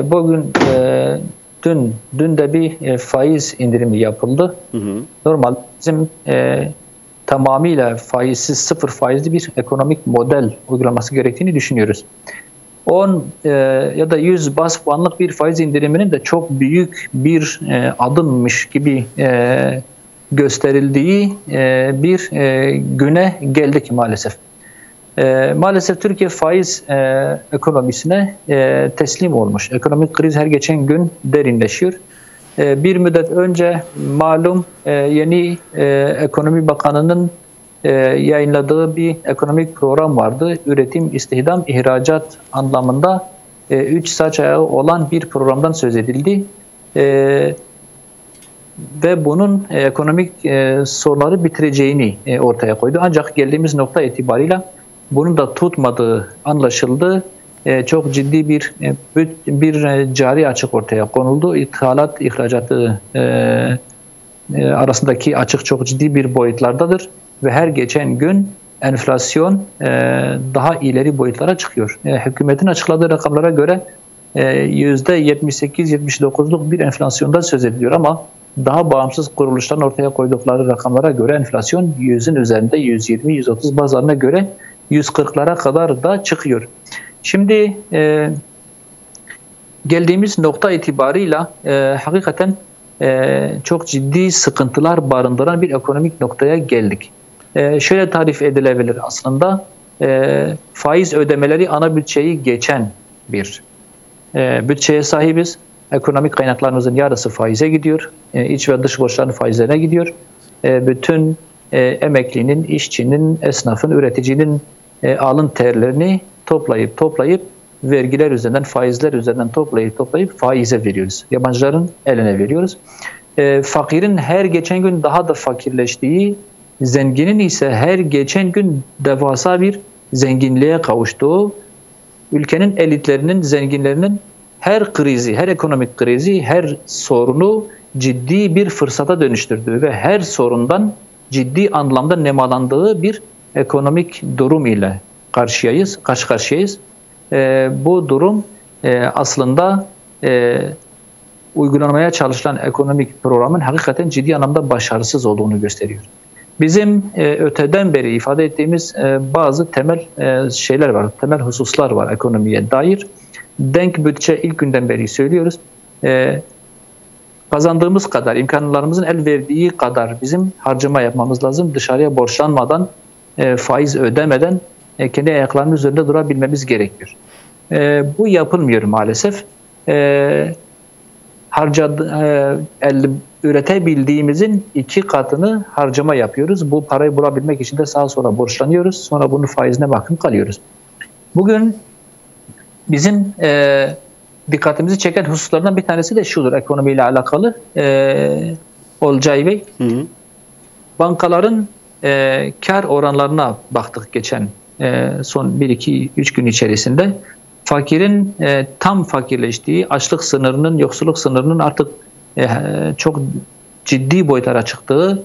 Bugün, dün de bir faiz indirimi yapıldı. Normal bizim tamamıyla faizsiz, sıfır faizli bir ekonomik model uygulaması gerektiğini düşünüyoruz. 10 ya da 100 bas puanlık bir faiz indiriminin de çok büyük bir adımmış gibi gösterildiği bir güne geldik maalesef. Maalesef Türkiye faiz ekonomisine teslim olmuş. Ekonomik kriz her geçen gün derinleşiyor. Bir müddet önce malum yeni Ekonomi Bakanı'nın yayınladığı bir ekonomik program vardı. Üretim, istihdam, ihracat anlamında 3 saç ayağı olan bir programdan söz edildi. Ve bunun ekonomik sorunları bitireceğini ortaya koydu. Ancak geldiğimiz nokta itibariyle bunun da tutmadığı anlaşıldı. Çok ciddi bir cari açık ortaya konuldu. İthalat, ihracatı arasındaki açık çok ciddi bir boyutlardadır. Ve her geçen gün enflasyon daha ileri boyutlara çıkıyor. Hükümetin açıkladığı rakamlara göre %78-79'luk bir enflasyondan söz ediliyor ama daha bağımsız kuruluşların ortaya koydukları rakamlara göre enflasyon 100'ün üzerinde, 120-130 bazlarına göre 140'lara kadar da çıkıyor. Şimdi geldiğimiz nokta itibarıyla hakikaten çok ciddi sıkıntılar barındıran bir ekonomik noktaya geldik. Şöyle tarif edilebilir aslında, faiz ödemeleri ana bütçeyi geçen bir bütçeye sahibiz. Ekonomik kaynaklarımızın yarısı faize gidiyor. İç ve dış borçların faizlerine gidiyor. Bütün emeklinin, işçinin, esnafın, üreticinin alın terlerini toplayıp vergiler üzerinden, faizler üzerinden toplayıp faize veriyoruz. Yabancıların eline veriyoruz. Fakirin her geçen gün daha da fakirleştiği, zenginin ise her geçen gün devasa bir zenginliğe kavuştuğu, ülkenin elitlerinin, zenginlerinin her krizi, her ekonomik krizi, her sorunu ciddi bir fırsata dönüştürdüğü ve her sorundan ciddi anlamda nemalandığı bir ekonomik durum ile karşı karşıyayız. Bu durum aslında uygulanmaya çalışılan ekonomik programın hakikaten ciddi anlamda başarısız olduğunu gösteriyor. Bizim öteden beri ifade ettiğimiz bazı temel şeyler var, temel hususlar var ekonomiye dair. Denk bütçe ilk günden beri söylüyoruz. Kazandığımız kadar, imkanlarımızın el verdiği kadar bizim harcama yapmamız lazım. Dışarıya borçlanmadan, faiz ödemeden kendi ayaklarının üzerinde durabilmemiz gerekiyor. Bu yapılmıyor maalesef. Üretebildiğimizin 2 katını harcama yapıyoruz. Bu parayı bulabilmek için de sağa sola borçlanıyoruz. Sonra bunun faizine mahkum kalıyoruz. Bugün bizim dikkatimizi çeken hususlardan bir tanesi de şudur ekonomiyle alakalı. Olcay Bey, bankaların kar oranlarına baktık geçen son 1-2-3 gün içerisinde. Fakirin tam fakirleştiği, açlık sınırının, yoksulluk sınırının artık çok ciddi boyutlara çıktığı,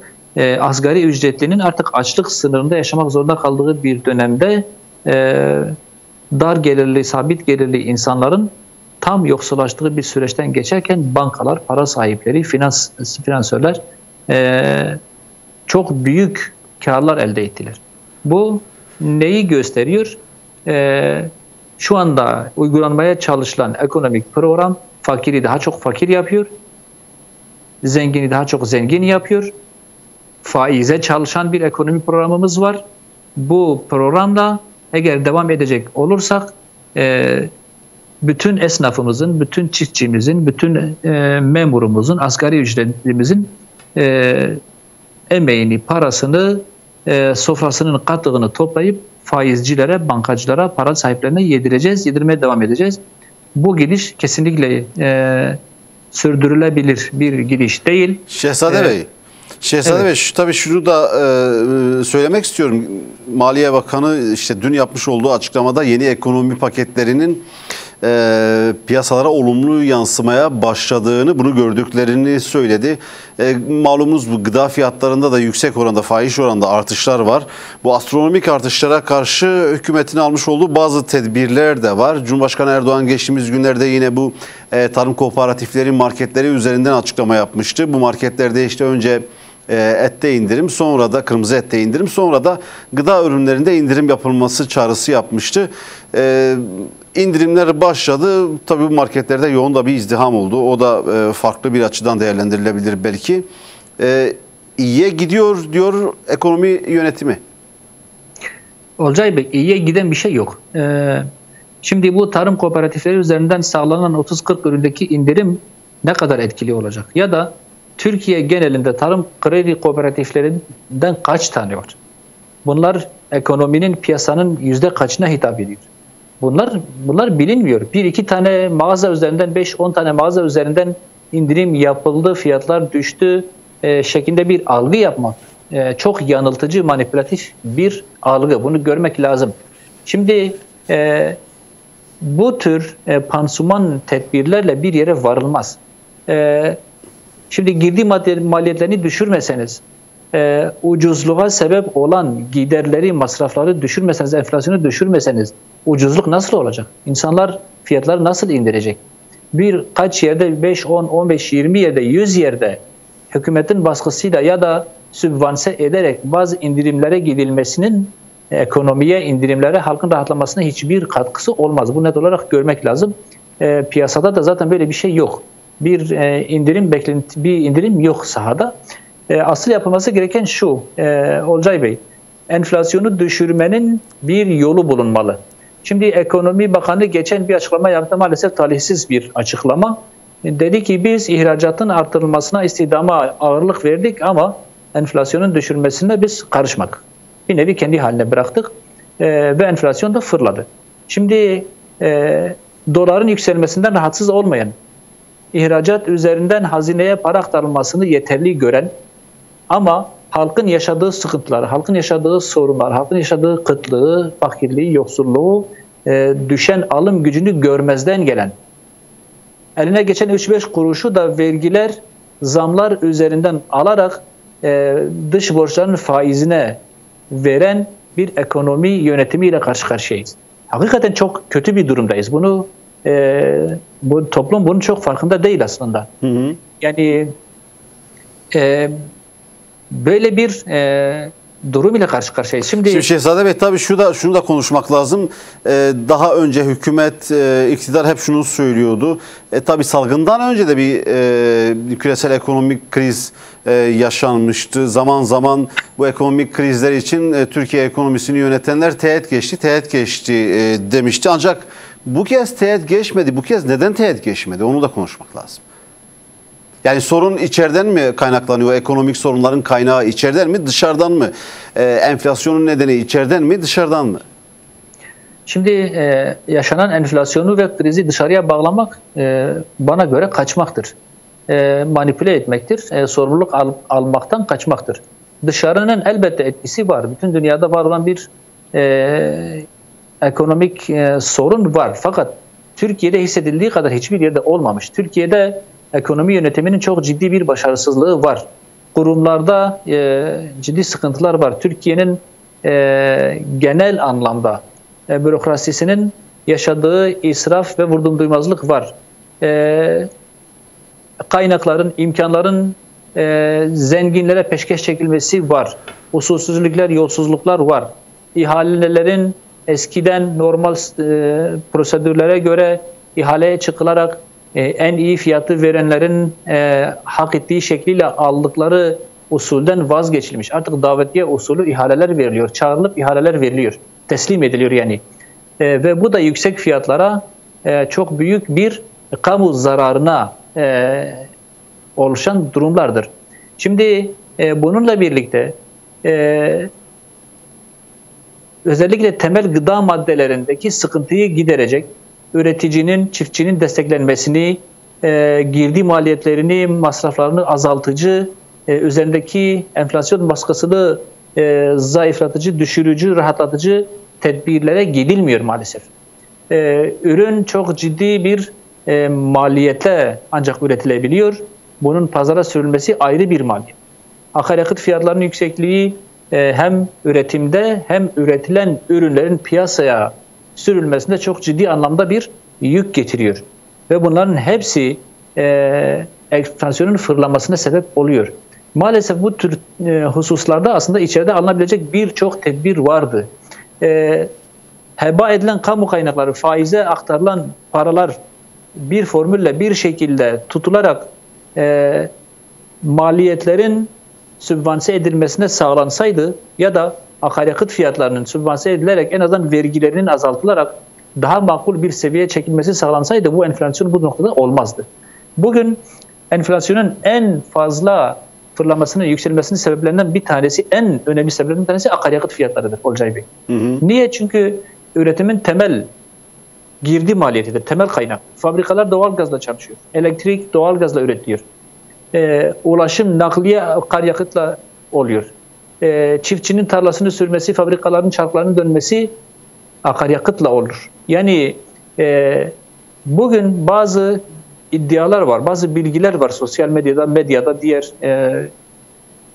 asgari ücretlinin artık açlık sınırında yaşamak zorunda kaldığı bir dönemde dar gelirli, sabit gelirli insanların tam yoksullaştığı bir süreçten geçerken bankalar, para sahipleri, finansörler çok büyük karlar elde ettiler. Bu neyi gösteriyor? Şu anda uygulanmaya çalışılan ekonomik program fakiri daha çok fakir yapıyor, zengini daha çok zengin yapıyor. Faize çalışan bir ekonomi programımız var. Bu programda eğer devam edecek olursak bütün esnafımızın, bütün çiftçimizin, bütün memurumuzun, asgari ücretlimizin emeğini, parasını, sofrasının katlığını toplayıp faizcilere, bankacılara, para sahiplerine yedirmeye devam edeceğiz. Bu gidiş kesinlikle sürdürülebilir bir gidiş değil. Şehzade Bey, tabii şunu da söylemek istiyorum. Maliye Bakanı işte dün yapmış olduğu açıklamada yeni ekonomi paketlerinin piyasalara olumlu yansımaya başladığını, bunu gördüklerini söyledi. Malumunuz bu gıda fiyatlarında da yüksek oranda, fahiş oranda artışlar var. Bu astronomik artışlara karşı hükümetin almış olduğu bazı tedbirler de var. Cumhurbaşkanı Erdoğan geçtiğimiz günlerde yine bu tarım kooperatifleri, marketleri üzerinden açıklama yapmıştı. Bu marketlerde işte önce ette indirim, sonra da kırmızı ette indirim, sonra da gıda ürünlerinde indirim yapılması çağrısı yapmıştı. İndirimler başladı. Tabii bu marketlerde yoğun da bir izdiham oldu. O da farklı bir açıdan değerlendirilebilir belki. İyiye gidiyor diyor ekonomi yönetimi. Olcay Bey, iyiye giden bir şey yok. Şimdi bu tarım kooperatifleri üzerinden sağlanan 30-40 üründeki indirim ne kadar etkili olacak? Ya da Türkiye genelinde tarım kredi kooperatiflerinden kaç tane var? Bunlar ekonominin, piyasanın yüzde kaçına hitap ediyor? Bunlar bilinmiyor. 1-2 tane mağaza üzerinden, 5-10 tane mağaza üzerinden indirim yapıldı, fiyatlar düştü şeklinde bir algı yapmak çok yanıltıcı, manipülatif bir algı. Bunu görmek lazım. Şimdi bu tür pansuman tedbirlerle bir yere varılmaz. Şimdi girdi maliyetlerini düşürmeseniz, ucuzluğa sebep olan giderleri, masrafları düşürmeseniz, enflasyonu düşürmeseniz ucuzluk nasıl olacak? İnsanlar fiyatları nasıl indirecek? Birkaç yerde 5, 10, 15, 20 yerde, 100 yerde hükümetin baskısıyla ya da sübvanse ederek bazı indirimlere gidilmesinin ekonomiye, indirimlere, halkın rahatlamasına hiçbir katkısı olmaz. Bu net olarak görmek lazım. Piyasada da zaten böyle bir şey yok. Bir indirim yok sahada. Asıl yapılması gereken şu, Olcay Bey, enflasyonu düşürmenin bir yolu bulunmalı. Şimdi Ekonomi Bakanı geçen bir açıklama yaptı, maalesef talihsiz bir açıklama. dedi ki biz ihracatın artırılmasına, istihdama ağırlık verdik ama enflasyonun düşürmesine biz karışmadık. Bir nevi kendi haline bıraktık ve enflasyon da fırladı. Şimdi doların yükselmesinden rahatsız olmayan, ihracat üzerinden hazineye para aktarılmasını yeterli gören ama halkın yaşadığı sıkıntılar, halkın yaşadığı sorunlar, halkın yaşadığı kıtlığı, fakirliği, yoksulluğu, düşen alım gücünü görmezden gelen, eline geçen 3-5 kuruşu da vergiler, zamlar üzerinden alarak dış borçların faizine veren bir ekonomi yönetimiyle karşı karşıyayız. Hakikaten çok kötü bir durumdayız. Bu toplum bunun çok farkında değil aslında. Hı hı. Yani böyle bir durum ile karşı karşıyayız. Şimdi Şehzade Bey, tabii şunu da konuşmak lazım. Daha önce hükümet, iktidar hep şunu söylüyordu. Tabii salgından önce de bir küresel ekonomik kriz yaşanmıştı. Zaman zaman bu ekonomik krizler için Türkiye ekonomisini yönetenler teğet geçti demişti. Ancak bu kez teğet geçmedi. Bu kez neden teğet geçmedi? Onu da konuşmak lazım. Yani sorun içeriden mi kaynaklanıyor? Ekonomik sorunların kaynağı içeriden mi, dışarıdan mı? Enflasyonun nedeni içeriden mi, dışarıdan mı? Şimdi yaşanan enflasyonu ve krizi dışarıya bağlamak bana göre kaçmaktır. Manipüle etmektir. Sorumluluk almaktan kaçmaktır. Dışarının elbette etkisi var. Bütün dünyada var olan bir ekonomik sorun var. Fakat Türkiye'de hissedildiği kadar hiçbir yerde olmamış. Türkiye'de ekonomi yönetiminin çok ciddi bir başarısızlığı var. Kurumlarda ciddi sıkıntılar var. Türkiye'nin genel anlamda bürokrasisinin yaşadığı israf ve vurdumduymazlık var. Kaynakların, imkanların zenginlere peşkeş çekilmesi var. Usulsüzlükler, yolsuzluklar var. İhalelerin eskiden normal prosedürlere göre ihaleye çıkılarak en iyi fiyatı verenlerin hak ettiği şekliyle aldıkları usulden vazgeçilmiş. Artık davetiye usulü ihaleler veriliyor. Çağrılıp ihaleler veriliyor. Teslim ediliyor yani. Ve bu da yüksek fiyatlara çok büyük bir kamu zararına oluşan durumlardır. Şimdi bununla birlikte özellikle temel gıda maddelerindeki sıkıntıyı giderecek, üreticinin, çiftçinin desteklenmesini, girdi maliyetlerini, masraflarını azaltıcı, üzerindeki enflasyon baskısını zayıflatıcı, düşürücü, rahatlatıcı tedbirlere gidilmiyor maalesef. Ürün çok ciddi bir maliyetle ancak üretilebiliyor. Bunun pazara sürülmesi ayrı bir maliyet. Akaryakıt fiyatlarının yüksekliği hem üretimde hem üretilen ürünlerin piyasaya sürülmesinde çok ciddi anlamda bir yük getiriyor. Ve bunların hepsi enflasyonun fırlamasına sebep oluyor. Maalesef bu tür hususlarda aslında içeride alınabilecek birçok tedbir vardı. Heba edilen kamu kaynakları, faize aktarılan paralar bir formülle bir şekilde tutularak maliyetlerin sübvanse edilmesine sağlansaydı ya da akaryakıt fiyatlarının sübvanse edilerek en azından vergilerinin azaltılarak daha makul bir seviyeye çekilmesi sağlansaydı bu enflasyon bu noktada olmazdı. Bugün enflasyonun en fazla fırlamasının, yükselmesinin sebeplerinden bir tanesi, en önemli sebeplerinden bir tanesi akaryakıt fiyatlarıdır Olcay Bey. Hı hı. Niye? Çünkü üretimin temel girdi maliyetidir, temel kaynak. Fabrikalar doğalgazla çalışıyor. Elektrik doğalgazla üretiliyor. Ulaşım, nakliye akaryakıtla oluyor. Çiftçinin tarlasını sürmesi, fabrikaların çarklarının dönmesi akaryakıtla olur. Yani bugün bazı iddialar var, bazı bilgiler var sosyal medyada, diğer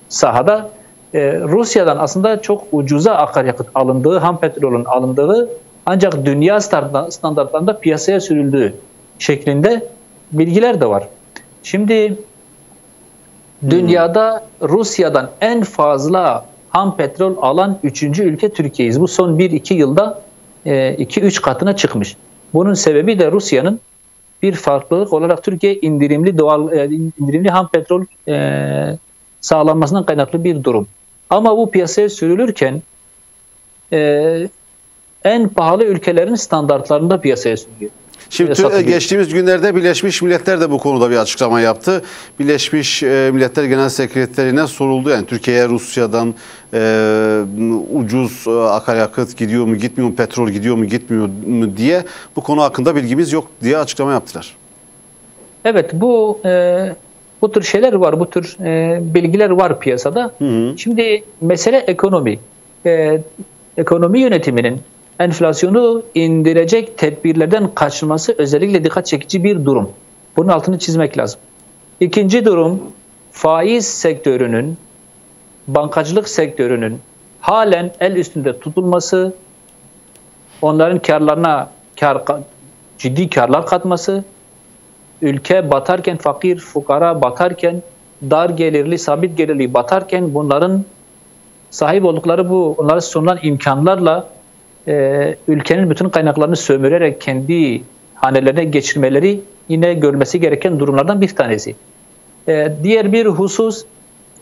sahada. Rusya'dan aslında çok ucuza akaryakıt alındığı, ham petrolün alındığı ancak dünya standartlarında piyasaya sürüldüğü şeklinde bilgiler de var. Şimdi dünyada Rusya'dan en fazla ham petrol alan 3. ülke Türkiye'yiz. Bu son 1-2 yılda 2-3 katına çıkmış. Bunun sebebi de Rusya'nın bir farklılık olarak Türkiye indirimli ham petrol sağlanmasından kaynaklı bir durum. Ama bu piyasaya sürülürken en pahalı ülkelerin standartlarında piyasaya sürülüyor. Şimdi satılıyor. geçtiğimiz günlerde Birleşmiş Milletler de bu konuda bir açıklama yaptı. Birleşmiş Milletler Genel Sekreterine soruldu. Yani Türkiye'ye Rusya'dan ucuz akaryakıt gidiyor mu gitmiyor mu, petrol gidiyor mu gitmiyor mu diye, bu konu hakkında bilgimiz yok diye açıklama yaptılar. Evet, bu tür şeyler var, bu tür bilgiler var piyasada. Şimdi mesele ekonomi. Ekonomi yönetiminin enflasyonu indirecek tedbirlerden kaçınması özellikle dikkat çekici bir durum. Bunun altını çizmek lazım. İkinci durum, faiz sektörünün, bankacılık sektörünün halen el üstünde tutulması, onların karlarına ciddi karlar katması, ülke batarken, fakir fukara batarken, dar gelirli, sabit gelirli batarken bunların sahip oldukları onlara sunulan imkanlarla ülkenin bütün kaynaklarını sömürerek kendi hanelerine geçirmeleri yine görmesi gereken durumlardan bir tanesi. Diğer bir husus,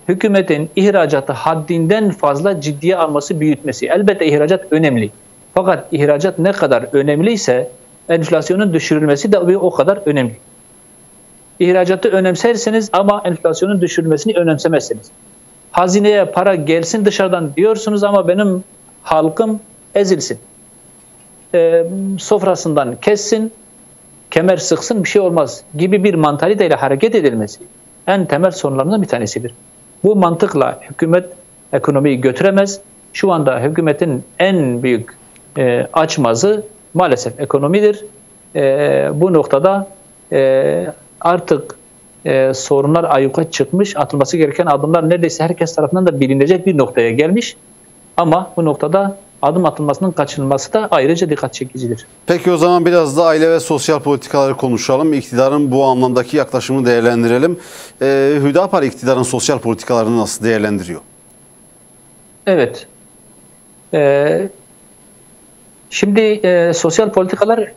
hükümetin ihracatı haddinden fazla ciddiye alması, büyütmesi. Elbette ihracat önemli. Fakat ihracat ne kadar önemliyse enflasyonun düşürülmesi de o kadar önemli. İhracatı önemserseniz ama enflasyonun düşürülmesini önemsemezsiniz. Hazineye para gelsin dışarıdan diyorsunuz ama benim halkım ezilsin. Sofrasından kessin, kemer sıksın, bir şey olmaz gibi bir mantaliteyle hareket edilmesi en temel sorunlarından bir tanesidir. Bu mantıkla hükümet ekonomiyi götüremez. Şu anda hükümetin en büyük açmazı maalesef ekonomidir. Bu noktada artık sorunlar ayyuka çıkmış, atılması gereken adımlar neredeyse herkes tarafından da bilinecek bir noktaya gelmiş. Ama bu noktada adım atılmasının kaçınılması da ayrıca dikkat çekicidir. Peki o zaman biraz da aile ve sosyal politikaları konuşalım. İktidarın bu anlamdaki yaklaşımını değerlendirelim. Hüdapar iktidarın sosyal politikalarını nasıl değerlendiriyor? Evet. Şimdi sosyal politikalar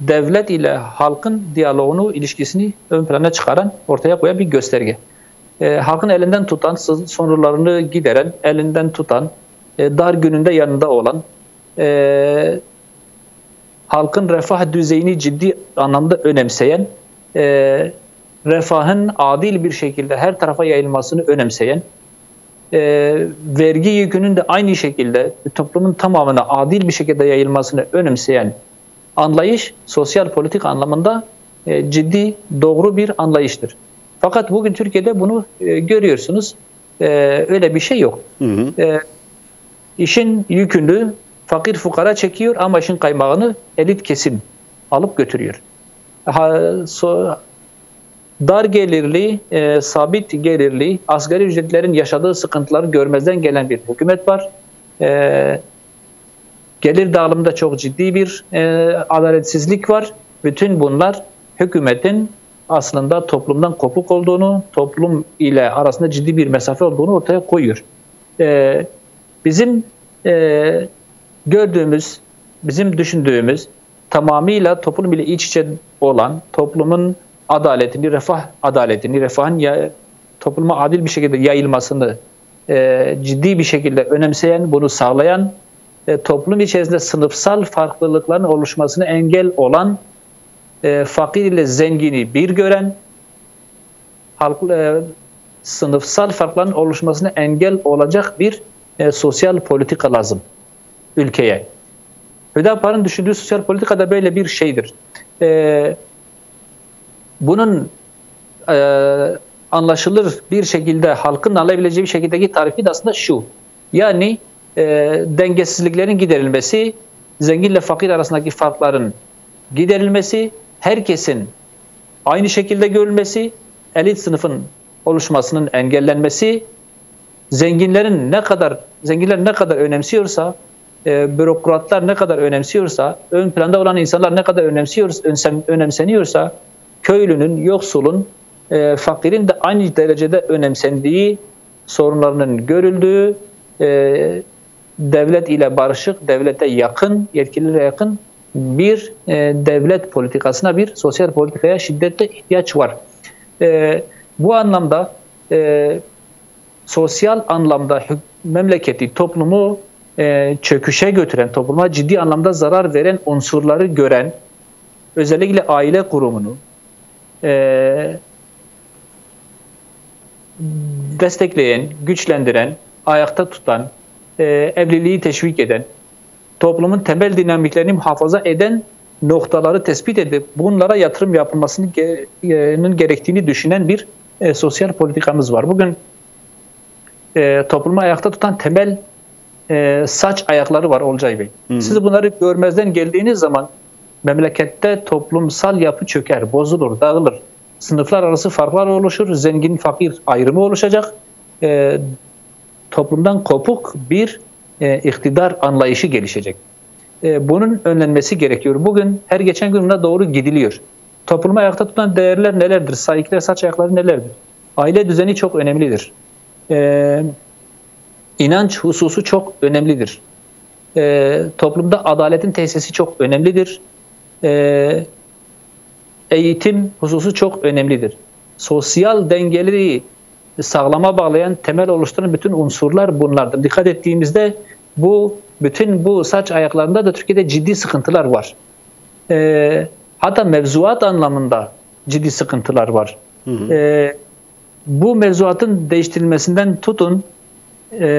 devlet ile halkın diyaloğunu, ilişkisini ön plana çıkaran, ortaya koyan bir gösterge. Halkın elinden tutan, sorunlarını gideren, elinden tutan, dar gününde yanında olan, halkın refah düzeyini ciddi anlamda önemseyen, refahın adil bir şekilde her tarafa yayılmasını önemseyen, vergi yükünün de aynı şekilde toplumun tamamına adil bir şekilde yayılmasını önemseyen anlayış sosyal politik anlamında ciddi, doğru bir anlayıştır. Fakat bugün Türkiye'de bunu görüyorsunuz. Öyle bir şey yok. İşin yükünü fakir fukara çekiyor ama işin kaymağını elit kesim alıp götürüyor. Dar gelirli, sabit gelirli, asgari ücretlerin yaşadığı sıkıntıları görmezden gelen bir hükümet var. Gelir dağılımında çok ciddi bir adaletsizlik var. Bütün bunlar hükümetin aslında toplumdan kopuk olduğunu, toplum ile arasında ciddi bir mesafe olduğunu ortaya koyuyor. Bizim gördüğümüz, bizim düşündüğümüz tamamıyla toplum ile iç içe olan, toplumun adaletini, refah adaletini, refahın topluma adil bir şekilde yayılmasını ciddi bir şekilde önemseyen, bunu sağlayan, toplum içerisinde sınıfsal farklılıkların oluşmasına engel olan, fakir ile zengini bir gören, sınıfsal farkların oluşmasına engel olacak bir sosyal politika lazım ülkeye. Hüdapar'ın düşündüğü sosyal politika da böyle bir şeydir. Bunun anlaşılır bir şekilde, halkın alabileceği bir şekildeki tarifi de aslında şu. Yani dengesizliklerin giderilmesi, zenginle fakir arasındaki farkların giderilmesi, herkesin aynı şekilde görülmesi, elit sınıfın oluşmasının engellenmesi, zenginler ne kadar önemsiyorsa, bürokratlar ne kadar önemsiyorsa, ön planda olan insanlar ne kadar önemseniyorsa, köylünün, yoksulun, fakirin de aynı derecede önemsendiği, sorunlarının görüldüğü, devlet ile barışık, devlete yakın, yetkililere yakın bir devlet politikasına, bir sosyal politikaya şiddetle ihtiyaç var. Bu anlamda sosyal anlamda memleketi, toplumu çöküşe götüren, topluma ciddi anlamda zarar veren unsurları gören, özellikle aile kurumunu destekleyen, güçlendiren, ayakta tutan, evliliği teşvik eden, toplumun temel dinamiklerini muhafaza eden noktaları tespit edip bunlara yatırım yapılmasının gerektiğini düşünen bir sosyal politikamız var. Bugün toplumu ayakta tutan temel saç ayakları var Olcay Bey. Siz bunları görmezden geldiğiniz zaman memlekette toplumsal yapı çöker, bozulur, dağılır. Sınıflar arası farklar oluşur, zengin fakir ayrımı oluşacak. Toplumdan kopuk bir iktidar anlayışı gelişecek. Bunun önlenmesi gerekiyor. Bugün her geçen gün buna doğru gidiliyor. Toplumu ayakta tutan değerler nelerdir? Saygılar, saç ayakları nelerdir? Aile düzeni çok önemlidir. İnanç hususu çok önemlidir. Toplumda adaletin tesisi çok önemlidir. Eğitim hususu çok önemlidir. Sosyal dengeleri sağlama bağlayan, temel oluşturan bütün unsurlar bunlardır. Dikkat ettiğimizde bütün bu saç ayaklarında da Türkiye'de ciddi sıkıntılar var. Hatta mevzuat anlamında ciddi sıkıntılar var. Bu mevzuatın değiştirilmesinden tutun,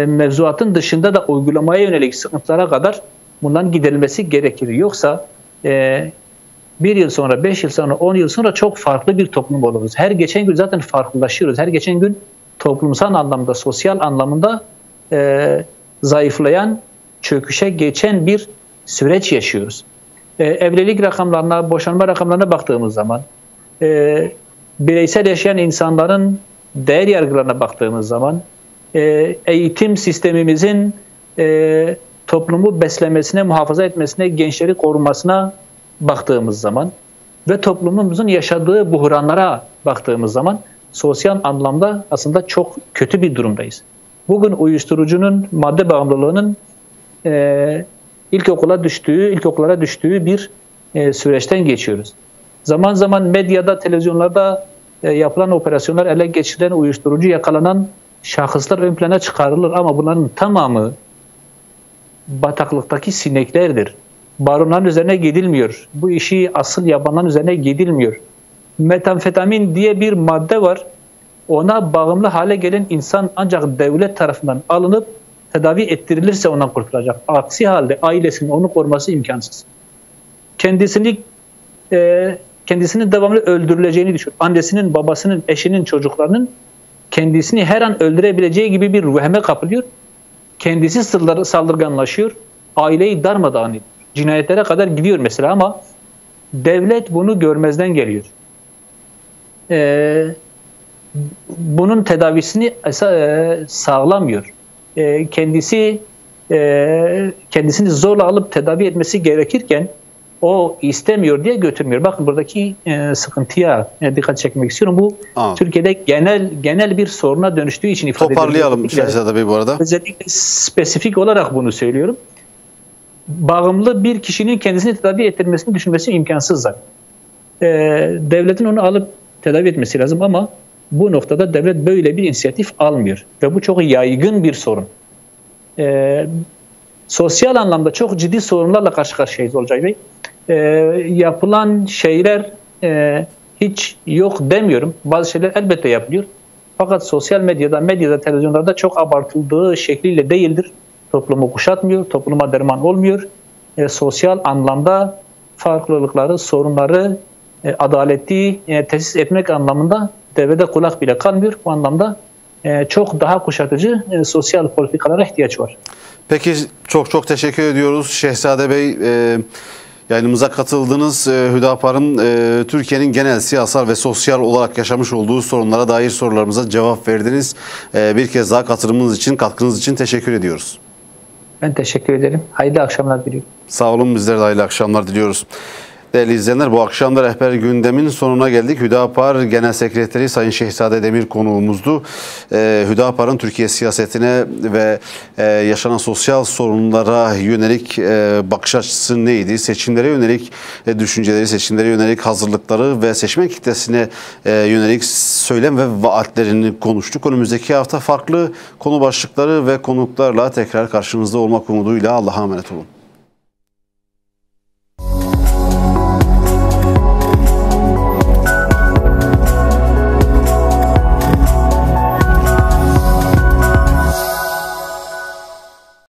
mevzuatın dışında da uygulamaya yönelik sıkıntılara kadar bunların giderilmesi gerekir. Yoksa 1 yıl sonra, 5 yıl sonra, 10 yıl sonra çok farklı bir toplum oluruz. Her geçen gün zaten farklılaşıyoruz. Her geçen gün toplumsal anlamda, sosyal anlamda zayıflayan, çöküşe geçen bir süreç yaşıyoruz. Evlilik rakamlarına, boşanma rakamlarına baktığımız zaman, bireysel yaşayan insanların değer yargılarına baktığımız zaman, eğitim sistemimizin toplumu beslemesine, muhafaza etmesine, gençleri korumasına baktığımız zaman ve toplumumuzun yaşadığı buhranlara baktığımız zaman sosyal anlamda aslında çok kötü bir durumdayız. Bugün uyuşturucunun, madde bağımlılığının ilkokullara düştüğü bir süreçten geçiyoruz. Zaman zaman medyada, televizyonlarda yapılan operasyonlar, ele geçirilen uyuşturucu yakalanan şahıslar ön plana çıkarılır ama bunların tamamı bataklıktaki sineklerdir. Baronların üzerine gidilmiyor. Bu işi asıl yapanların üzerine gidilmiyor. Metamfetamin diye bir madde var. Ona bağımlı hale gelen insan ancak devlet tarafından alınıp tedavi ettirilirse ondan kurtulacak. Aksi halde ailesinin onu koruması imkansız. Kendisinin devamlı öldürüleceğini düşün. Annesinin, babasının, eşinin, çocuklarının kendisini her an öldürebileceği gibi bir vehme kapılıyor. Kendisi saldırganlaşıyor. Aileyi darmadağın ediyor. Cinayetlere kadar gidiyor mesela ama devlet bunu görmezden geliyor. Bunun tedavisini sağlamıyor. Kendisini zorla alıp tedavi etmesi gerekirken o istemiyor diye götürmüyor. Bakın buradaki sıkıntıya dikkat çekmek istiyorum. Bu Türkiye'de genel bir soruna dönüştüğü için ifade ediyorum. Toparlayalım Şehzade Bey bu arada. Özellikle spesifik olarak bunu söylüyorum. Bağımlı bir kişinin kendisini tedavi ettirmesini düşünmesi imkansız zaten. Devletin onu alıp tedavi etmesi lazım ama bu noktada devlet böyle bir inisiyatif almıyor. Ve bu çok yaygın bir sorun. Sosyal anlamda çok ciddi sorunlarla karşı karşıyayız Olcay Bey. Yapılan şeyler hiç yok demiyorum. Bazı şeyler elbette yapılıyor. Fakat sosyal medyada, televizyonlarda çok abartıldığı şekliyle değildir. Toplumu kuşatmıyor, topluma derman olmuyor. Sosyal anlamda farklılıkları, sorunları adaleti tesis etmek anlamında devlete kulak bile kalmıyor. Bu anlamda çok daha kuşatıcı sosyal politikalara ihtiyaç var. Peki çok teşekkür ediyoruz Şehzade Bey. Yayınımıza katıldınız. Hüdapar'ın Türkiye'nin genel siyasal ve sosyal olarak yaşamış olduğu sorunlara dair sorularımıza cevap verdiniz. Bir kez daha katılımınız için, katkınız için teşekkür ediyoruz. Ben teşekkür ederim. Hayırlı akşamlar diliyorum. Sağ olun, bizler de hayırlı akşamlar diliyoruz. Değerli izleyenler, bu akşam da Rehber Gündem'in sonuna geldik. Hüdapar Genel Sekreteri Sayın Şehzade Demir konuğumuzdu. Hüdapar'ın Türkiye siyasetine ve yaşanan sosyal sorunlara yönelik bakış açısı neydi? Seçimlere yönelik düşünceleri, seçimlere yönelik hazırlıkları ve seçmen kitlesine yönelik söylem ve vaatlerini konuştuk. Önümüzdeki hafta farklı konu başlıkları ve konuklarla tekrar karşınızda olmak umuduyla Allah'a emanet olun.